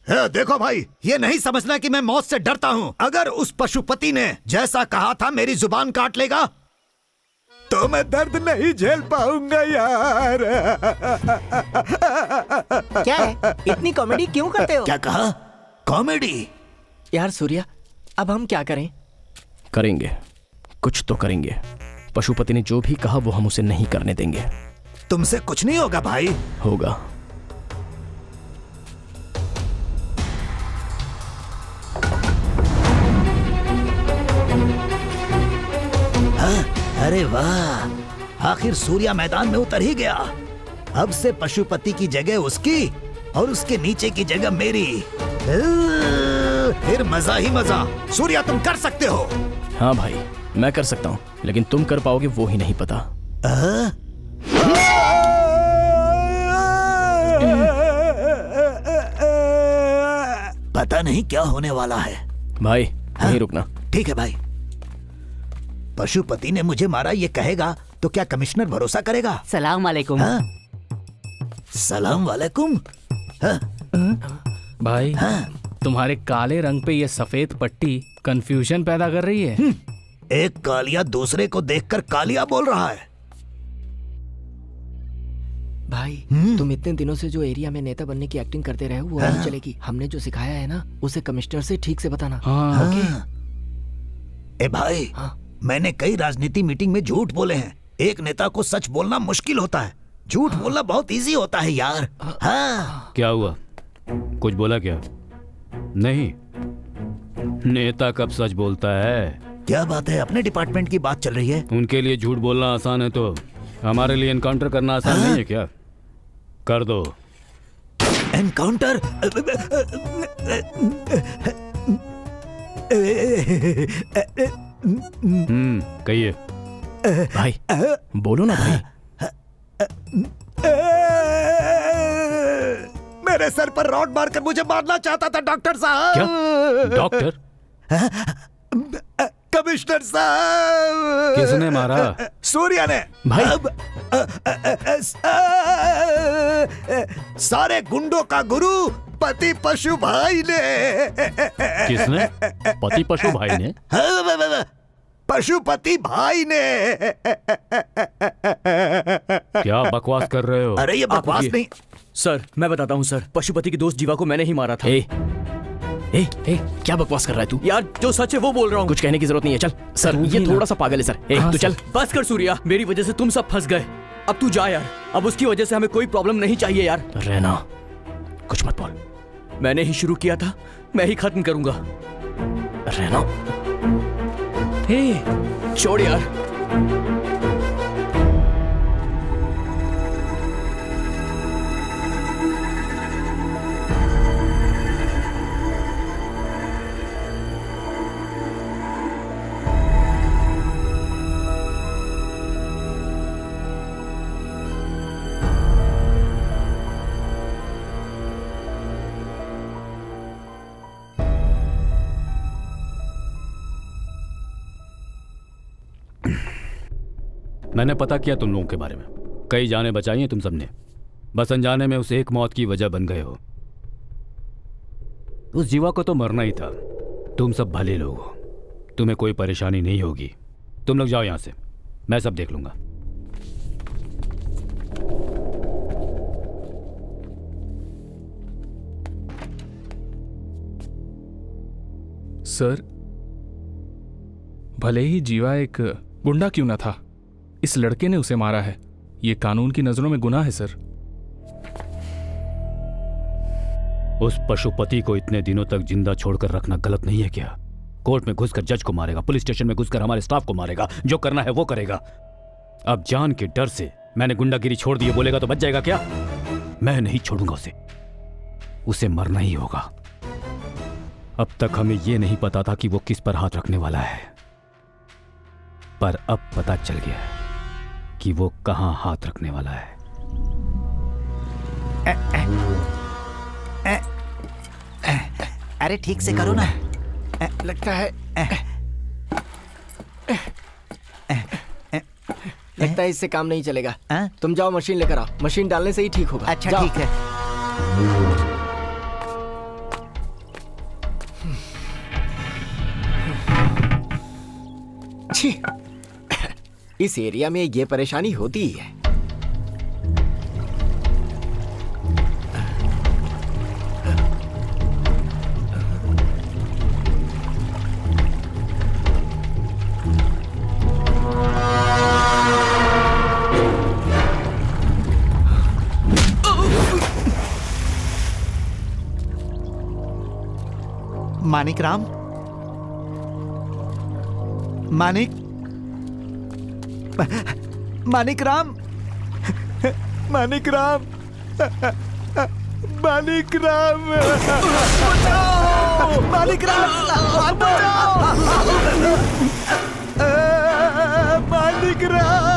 देखो भाई, ये नहीं समझना कि मैं मौत से डरता हूँ। अगर उस पशुपति ने जैसा कहा था मेरी जुबान काट लेगा तो मैं दर्द नहीं झेल पाऊंगा यार। क्या है, इतनी कॉमेडी क्यों करते हो? क्या कहा? कॉमेडी? यार सूर्या, अब हम क्या करें? करेंगे, कुछ तो करेंगे। पशुपति ने जो भी कहा वो हम उसे नहीं करने देंगे। तुमसे कुछ नहीं होगा भाई। होगा। अरे वाह, आखिर सूर्या मैदान में उतर ही गया। अब से पशुपति की जगह उसकी और उसके नीचे की जगह मेरी। फिर मजा ही मजा। सूर्या, तुम कर सकते हो। हाँ भाई, मैं कर सकता हूँ, लेकिन तुम कर पाओगे वो ही नहीं पता। पता नहीं क्या होने वाला है भाई। नहीं रुकना। ठीक है भाई। पशुपति ने मुझे मारा ये कहेगा तो क्या कमिश्नर भरोसा करेगा? सलाम वालेकुम। सलाम वालेकुम। भाई, तुम्हारे काले रंग पे ये सफेद पट्टी कंफ्यूजन पैदा कर रही है। एक कालिया दूसरे को देखकर कालिया बोल रहा है। भाई, तुम इतने दिनों से जो एरिया में नेता बनने की एक्टिंग करते रहे हो वो नहीं चलेगी। हमने जो सिखाया है ना उसे कमिश्नर से ठीक से बताना। ए भाई, मैंने कई राजनीति मीटिंग में झूठ बोले हैं। एक नेता को सच बोलना मुश्किल होता है, झूठ बोलना बहुत इजी होता है यार। हाँ। क्या हुआ? कुछ बोला क्या? नहीं, नेता कब सच बोलता है? क्या बात है, अपने डिपार्टमेंट की बात चल रही है। उनके लिए झूठ बोलना आसान है तो हमारे लिए एनकाउंटर करना आसान नहीं है क्या? कर दो। एनकाउंटर? कहिए भाई। बोलो ना भाई। मेरे सर पर रॉड मारकर मुझे मारना चाहता था डॉक्टर साहब। क्या? डॉक्टर? कमिश्नर साहब। किसने मारा? सूर्या ने। भाई। सारे गुंडों का गुरु पति पशु भाई ने। किसने? पति पशु भाई ने? हाँ, पशुपति भाई ने। क्या बकवास कर रहे हो? अरे ये बकवास नहीं। सर मैं बताता हूँ सर, पशुपति की दोस्त जीवा को मैंने ही मारा था। ए, क्या बकवास कर रहा है तू? यार जो सच है वो बोल रहा हूँ, कुछ कहने की जरूरत नहीं है। चल सर, ये थोड़ा सा पागल है सर। तू चल, बस कर सूर्या, मेरी वजह से तुम सब फंस गए। अब तू जा यार, अब उसकी वजह से हमें कोई प्रॉब्लम नहीं चाहिए यार। रहना, कुछ मत बोल, मैंने ही शुरू किया था, मैं ही खत्म करूंगा। रहना, छोड़ यार। मैंने पता किया तुम लोगों के बारे में, कई जाने बचाई हैं तुम सबने, बस अनजाने में उस एक मौत की वजह बन गए हो। उस जीवा को तो मरना ही था। तुम सब भले लोग हो, तुम्हें कोई परेशानी नहीं होगी। तुम लोग जाओ यहां से, मैं सब देख लूंगा। सर, भले ही जीवा एक गुंडा क्यों ना था, इस लड़के ने उसे मारा है। ये कानून की नजरों में गुनाह है सर। उस पशुपति को इतने दिनों तक जिंदा छोड़कर रखना गलत नहीं है क्या? कोर्ट में घुसकर जज को मारेगा, पुलिस स्टेशन में घुसकर हमारे स्टाफ को मारेगा, जो करना है वो करेगा। अब जान के डर से मैंने गुंडागिरी छोड़ दी बोलेगा तो बच जाएगा क्या? मैं नहीं छोड़ूंगा उसे मरना ही होगा। अब तक हमें यह नहीं पता था कि वो किस पर हाथ रखने वाला है, पर अब पता चल गया है कि वो कहां हाथ रखने वाला है। अरे ठीक से करो ना। लगता है लगता है इससे काम नहीं चलेगा। तुम जाओ मशीन लेकर आओ, मशीन डालने से ही ठीक होगा। अच्छा ठीक है। छी, इस एरिया में ये परेशानी होती ही है। मानिक राम, मानिक मानिक राम, मानिक राम, मानिक राम, मानिक राम, मानिक राम।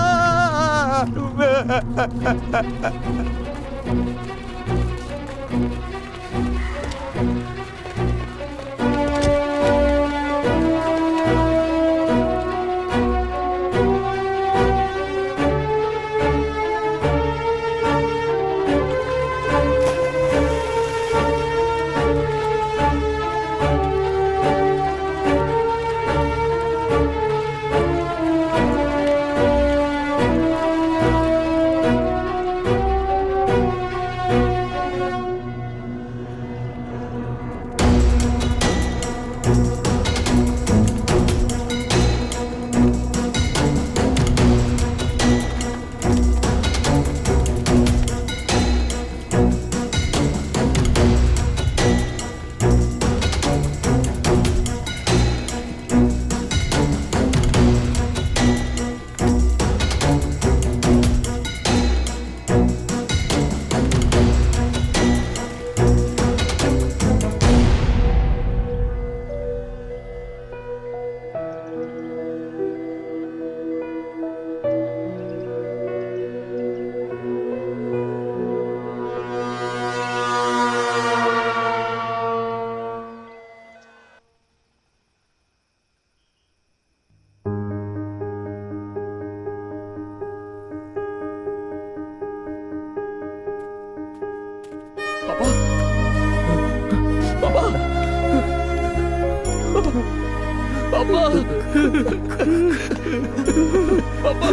पापा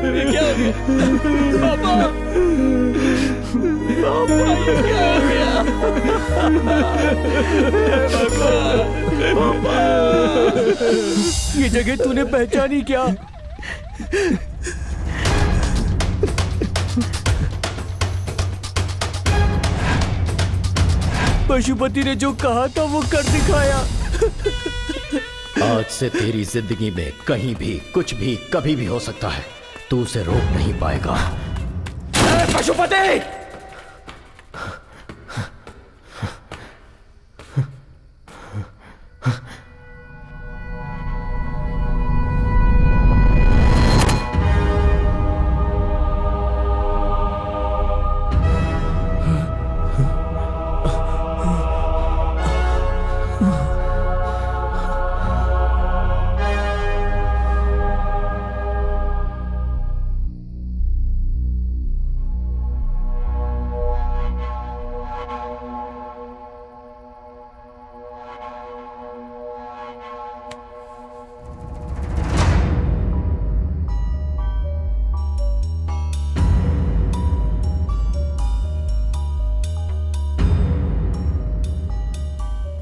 ये क्या हो गया? पापा पापा ये क्या हो गया? पापा ये जगह तूने पहचानी क्या? पशुपति ने जो कहा था वो कर दिखाया। आज से तेरी जिंदगी में कहीं भी कुछ भी कभी भी हो सकता है, तू उसे रोक नहीं पाएगा। पशुपति!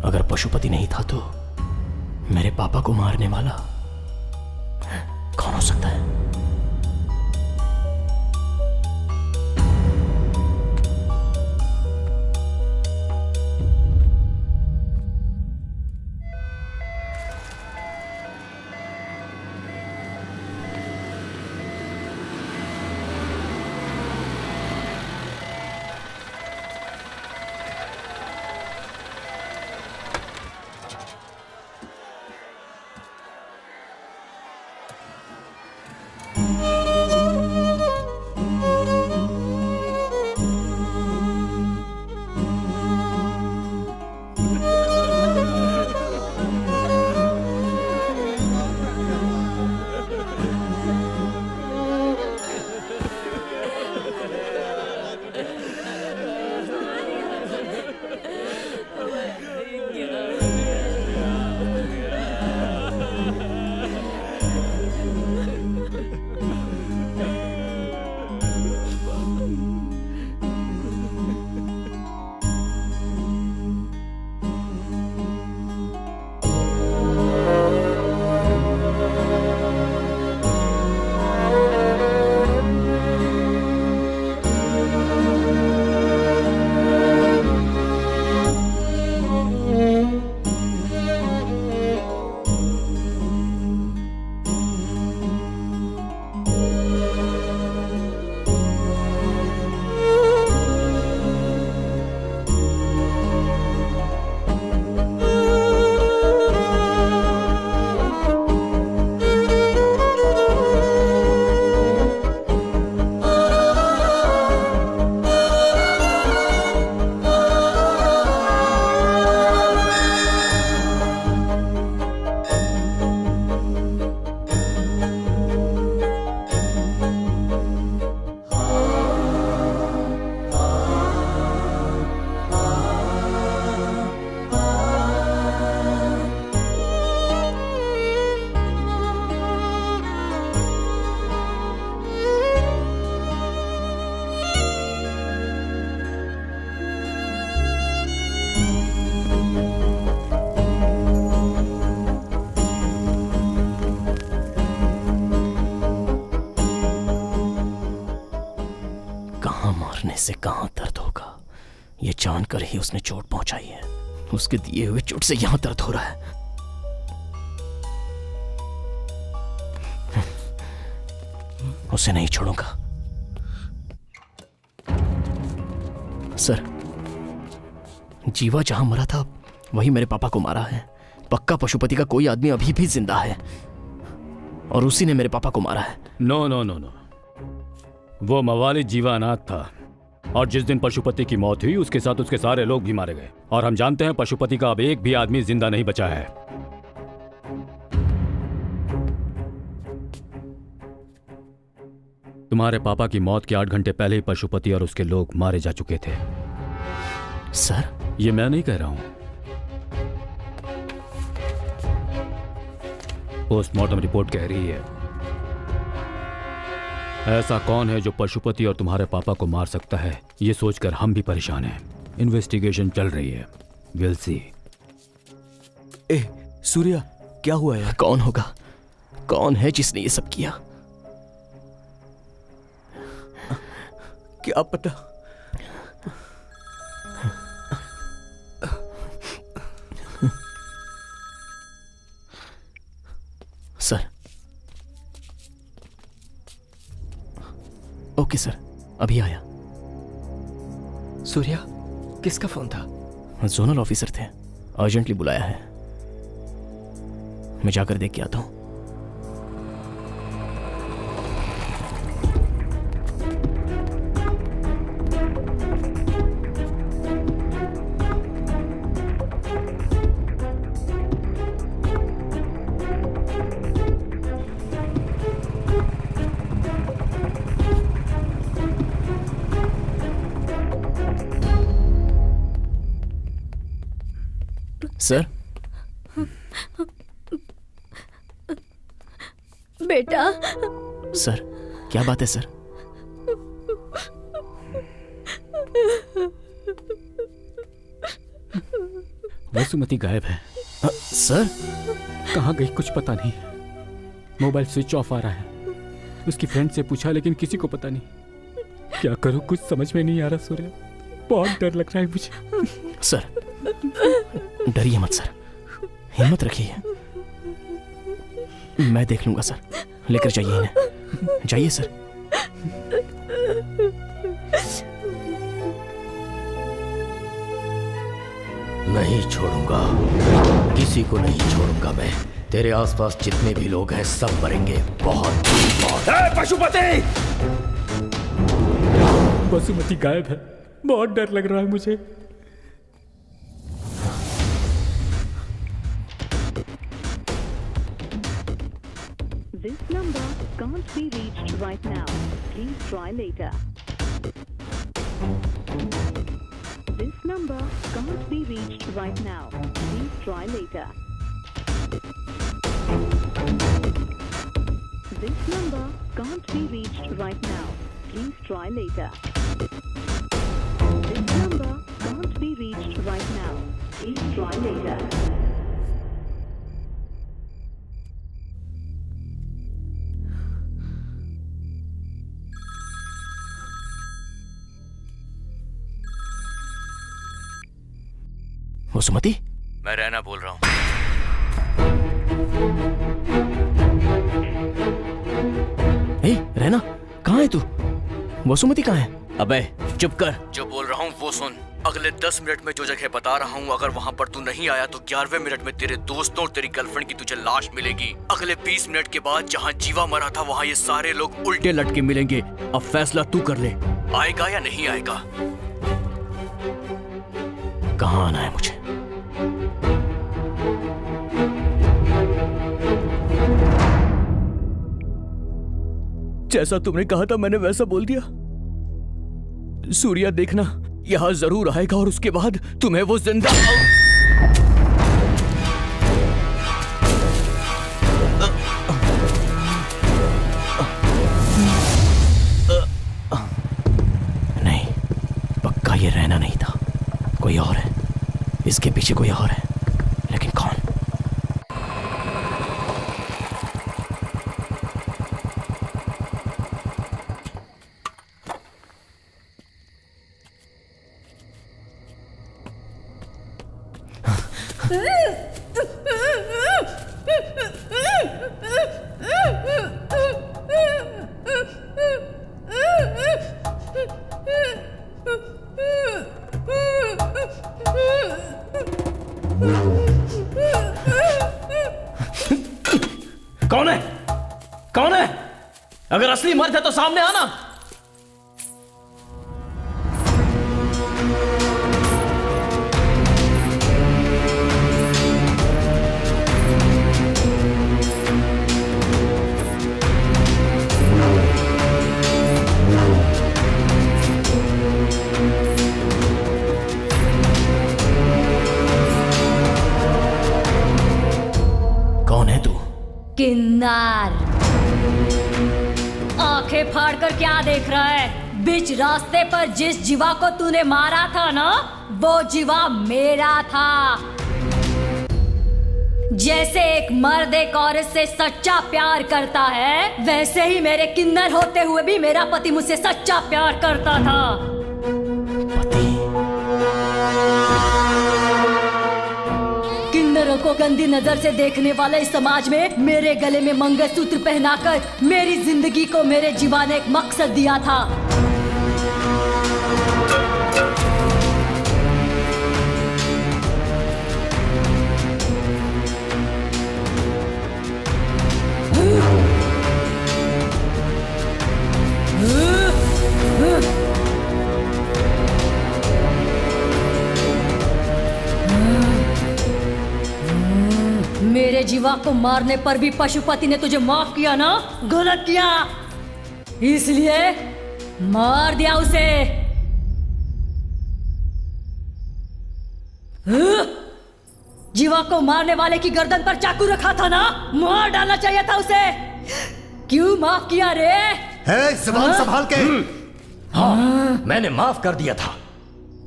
अगर पशुपति नहीं था तो मेरे पापा को मारने वाला कौन हो सकता है? से कहां दर्द होगा ये जानकर ही उसने चोट पहुंचाई है। उसके दिए हुए चोट से यहां दर्द हो रहा है। उसे नहीं छोड़ूंगा। सर, जीवा जहां मरा था वही मेरे पापा को मारा है। पक्का पशुपति का कोई आदमी अभी भी जिंदा है और उसी ने मेरे पापा को मारा है। नो नो नो नो, वो मवाली जीवा अनाथ था और जिस दिन पशुपति की मौत हुई उसके साथ उसके सारे लोग भी मारे गए। और हम जानते हैं पशुपति का अब एक भी आदमी जिंदा नहीं बचा है। तुम्हारे पापा की मौत के 8 घंटे पहले ही पशुपति और उसके लोग मारे जा चुके थे। सर, ये मैं नहीं कह रहा हूं, पोस्टमार्टम रिपोर्ट कह रही है ऐसा कौन है जो पशुपति और तुम्हारे पापा को मार सकता है। ये सोचकर हम भी परेशान हैं। इन्वेस्टिगेशन चल रही है, विल सी। ए सूर्या, क्या हुआ यार? कौन होगा? कौन है जिसने ये सब किया? क्या पता। सर। ओके सर, अभी आया। सूर्या, किसका फोन था? जोनल ऑफिसर थे, अर्जेंटली बुलाया है। मैं जाकर देख के आता हूं। सर। बेटा। सर, क्या बात है सर? वसुमती गायब है। सर? कहाँ गई कुछ पता नहीं। मोबाइल स्विच ऑफ आ रहा है। उसकी फ्रेंड से पूछा लेकिन किसी को पता नहीं। क्या करूं कुछ समझ में नहीं आ रहा सूर्या। बहुत डर लग रहा है मुझे। सर, डरिए मत सर, हिम्मत रखिए। मैं देख लूंगा सर। लेकर जाइए इन्हें। जाइए सर। नहीं छोड़ूंगा, किसी को नहीं छोड़ूंगा मैं। तेरे आसपास जितने भी लोग हैं सब मरेंगे। बहुत बहुत। पशुपति! वसुमती गायब है। बहुत डर लग रहा है मुझे। This number can't be reached right now. Please try later. This number can't be reached right now. Please try later. This number can't be reached right now. Please try later. This number can't be reached right now. Please try later. Vasumati? मैं रैना बोल रहा हूँ। ए, रैना, कहाँ है तू? वसुमती कहाँ है? अबे चुप कर। जो बोल रहा हूँ वो सुन। अगले 10 मिनट में जो जगह बता रहा हूँ, अगर वहाँ पर तू नहीं आया तो 11वें मिनट में तेरे दोस्तों और तेरी गर्लफ्रेंड की तुझे लाश मिलेगी। अगले 20 मिनट के बाद जहाँ जीवा मरा था वहाँ ये सारे लोग उल्टे लटके मिलेंगे। अब फैसला तू कर ले, आएगा या नहीं आएगा। कहाँ आना है मुझे? जैसा तुमने कहा था मैंने वैसा बोल दिया। सूर्या देखना, यहां जरूर आएगा और उसके बाद तुम्हें वो जिंदा नहीं, पक्का ये रहना नहीं था। कोई और है, इसके पीछे कोई और है, लेकिन कौन? कौन है? कौन है? अगर असली मर्द है तो सामने आना। किन्नर। आंखें फाड़कर क्या देख रहा है? बीच रास्ते पर जिस जीवा को तूने मारा था ना, वो जीवा मेरा था। जैसे एक मर्द एक औरत से सच्चा प्यार करता है, वैसे ही मेरे किन्नर होते हुए भी मेरा पति मुझसे सच्चा प्यार करता था। किन्नरों को गंदी नजर से देखने वाले इस समाज में मेरे गले में मंगलसूत्र पहनाकर मेरी जिंदगी को मेरे जीवा ने एक मकसद दिया था। मेरे जीवा को मारने पर भी पशुपति ने तुझे माफ किया ना? गलत किया, इसलिए मार दिया उसे। जीवा को मारने वाले की गर्दन पर चाकू रखा था ना, मार डालना चाहिए था उसे। क्यों माफ किया रे? ज़बान संभाल के। हाँ, मैंने माफ कर दिया था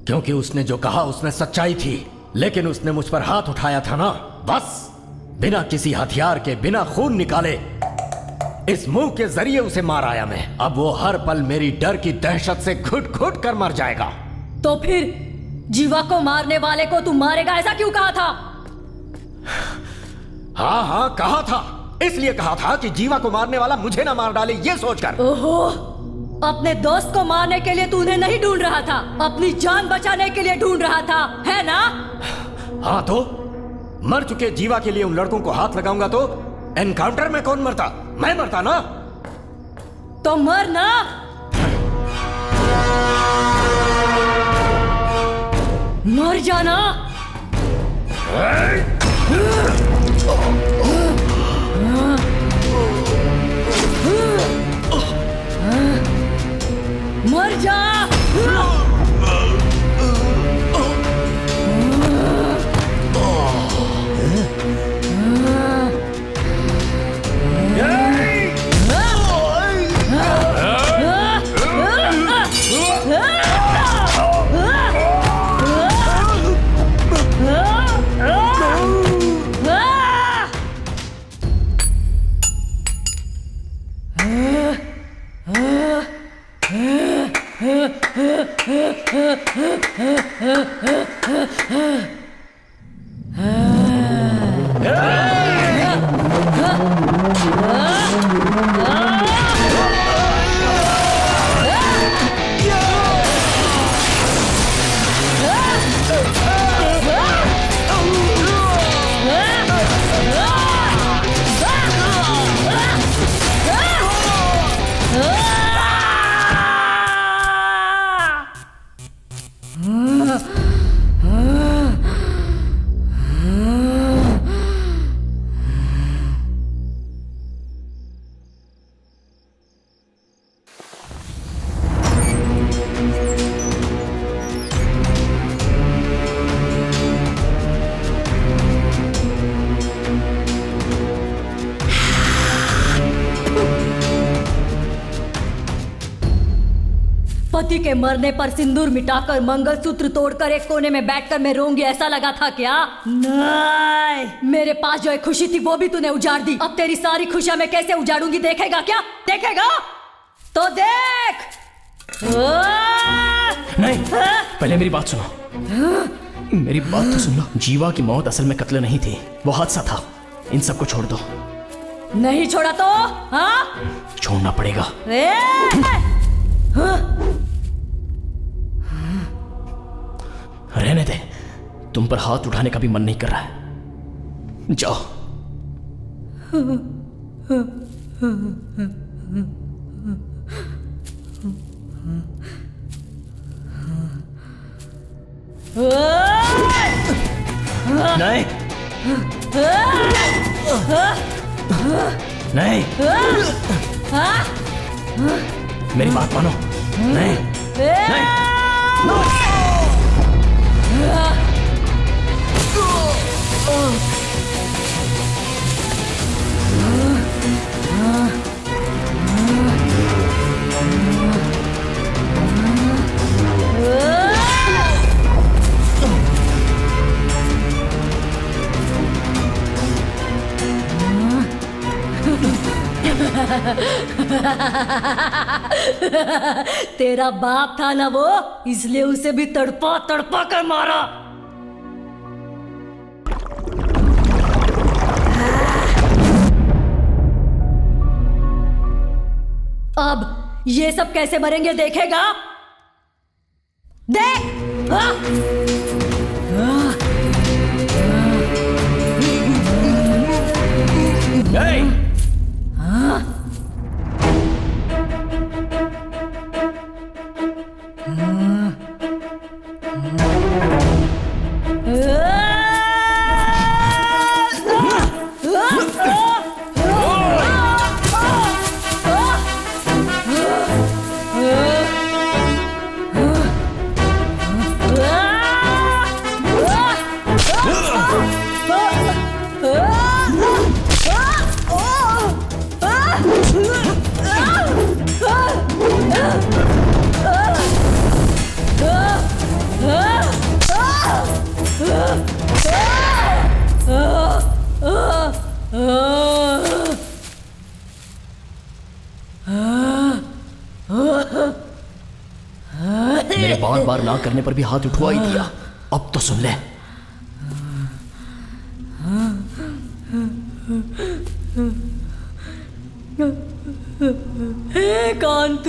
क्योंकि उसने जो कहा उसमें सच्चाई थी, लेकिन उसने मुझ पर हाथ उठाया था ना, बस बिना किसी हथियार के, बिना खून निकाले, इस मुंह के जरिए उसे मार आया मैं। अब वो हर पल मेरी डर की दहशत से घुट घुट कर मर जाएगा। तो फिर जीवा को मारने वाले को तू मारेगा ऐसा क्यों कहा था? हाँ हाँ कहा था, इसलिए कहा था कि जीवा को मारने वाला मुझे ना मार डाले, ये सोचकर। ओहो, अपने दोस्त को मारने के लिए तू उन्हें नहीं ढूंढ रहा था, अपनी जान बचाने के लिए ढूंढ रहा था, है ना? हाँ, तो मर चुके जीवा के लिए उन लड़कों को हाथ लगाऊंगा तो एनकाउंटर में कौन मरता? मैं मरता ना। तो मर ना। मर जाना। मर जा। पति के मरने पर सिंदूर मिटाकर मंगलसूत्र तोड़कर एक कोने में बैठकर मैं रोऊंगी ऐसा लगा था क्या? नहीं, मेरे पास जो एक खुशी थी वो भी तूने उजाड़ दी। अब तेरी सारी खुशियां मैं कैसे उजाड़ूंगी देखेगा क्या? देखेगा तो देख। नहीं, पहले मेरी बात सुनो। मेरी बात तो सुन लो। जीवा की मौत असल में कत्ल नहीं थी, वो हादसा था। इन सबको छोड़ दो। नहीं छोड़ा तो? हाँ, छोड़ना पड़ेगा। रहने दे, तुम पर हाथ उठाने का भी मन नहीं कर रहा है। जाओ। नहीं, नहीं, मेरी बात मानो। नहीं, नहीं, तेरा बाप था ना वो, इसलिए उसे भी तड़पा तड़पा कर मारा। अब ये सब कैसे मरेंगे देखेगा? देख। मेरे बार बार ना करने पर भी हाथ उठवा ही दिया। अब तो सुन ले। हे कांत,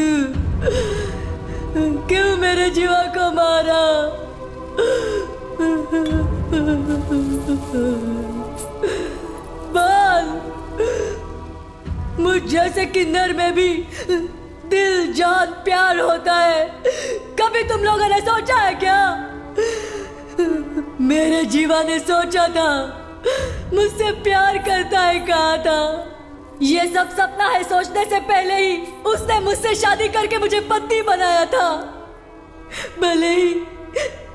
क्यों मेरे जीवा को मारा? बाल, मुझ जैसे किन्नर में भी दिल जान प्यार होता है। कभी तुम लोगों ने सोचा है क्या? मेरे जीवा ने सोचा था, मुझसे प्यार करता है कहा था। ये सब सपना है सोचने से पहले ही उसने मुझसे शादी करके मुझे पत्नी बनाया था। भले ही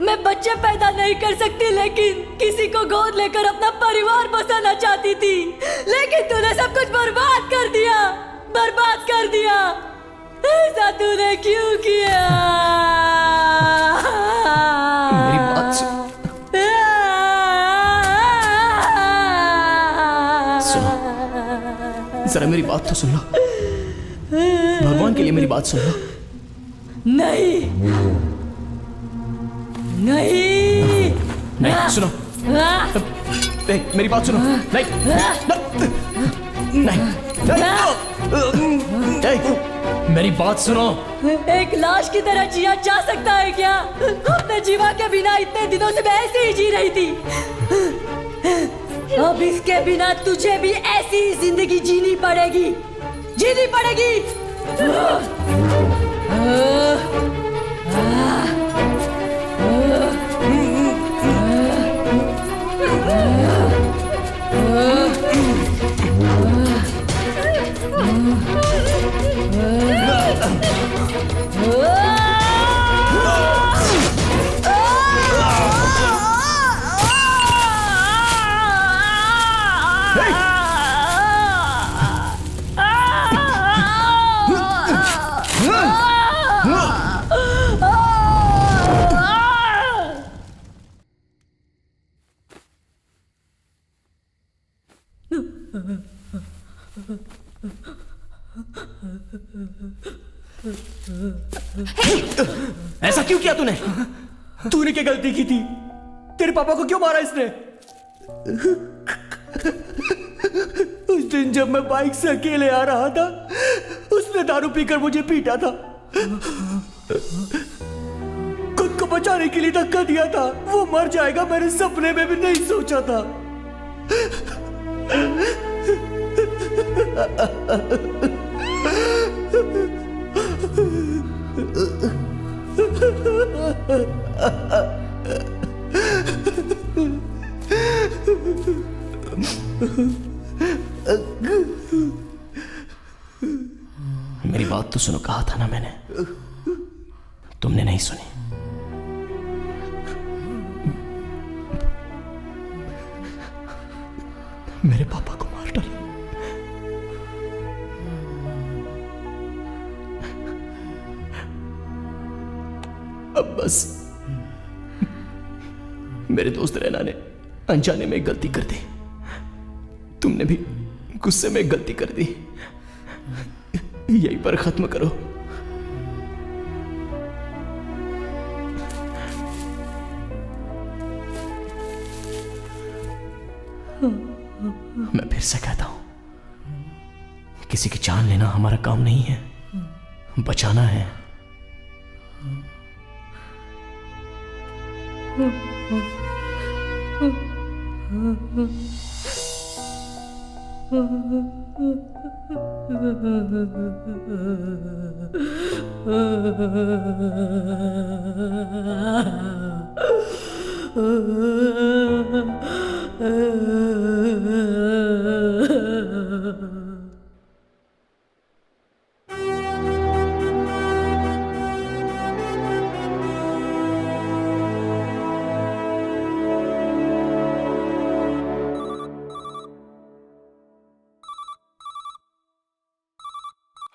मैं बच्चे पैदा नहीं कर सकती, लेकिन किसी को गोद लेकर अपना परिवार बसाना चाहती थी। लेकिन तूने सब कुछ बर्बाद कर दिया, बर्बाद कर दिया। ऐसा तूने क्यों किया? मेरी बात सुनो। जरा मेरी बात तो सुन लो। भगवान के लिए मेरी बात सुन लो। नहीं नहीं नहीं, सुनो। नहीं, मेरी बात सुनो। नहीं नहीं, मेरी बात सुनो। एक लाश की तरह जिया जा सकता है क्या? अपने जीवा के बिना इतने दिनों से मैं ऐसे ही जी रही थी। अब इसके बिना तुझे भी ऐसी जिंदगी जीनी पड़ेगी, जीनी पड़ेगी। ऐसा क्यों किया तूने? तूने क्या गलती की थी? तेरे पापा को क्यों मारा इसने? उस दिन जब मैं बाइक से अकेले आ रहा था, उसने दारू पीकर मुझे पीटा था। खुद को बचाने के लिए धक्का दिया था। वो मर जाएगा मैंने सपने में भी नहीं सोचा था। मेरी बात तो सुनो, कहा था ना मैंने। तुमने नहीं सुनी। मेरे पापा को मार डाला। अब बस मेरे दोस्त रैना ने अनजाने में गलती कर दी। तुमने भी गुस्से में गलती कर दी। यहीं पर खत्म करो। मैं फिर से कहता हूं, किसी की जान लेना हमारा काम नहीं है, बचाना है।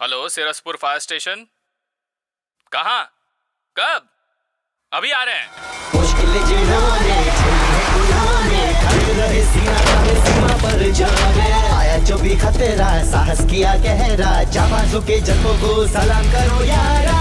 Hello, Sirsapur fire station. कहाँ? कब? अभी आ रहे हैं। मुश्किल जिन्होंने खड़े रहे सीमा पर जाने, आया जो भी खतरा, साहस किया गहरा, जाबाजों के जज्बों को सलाम करो यारा।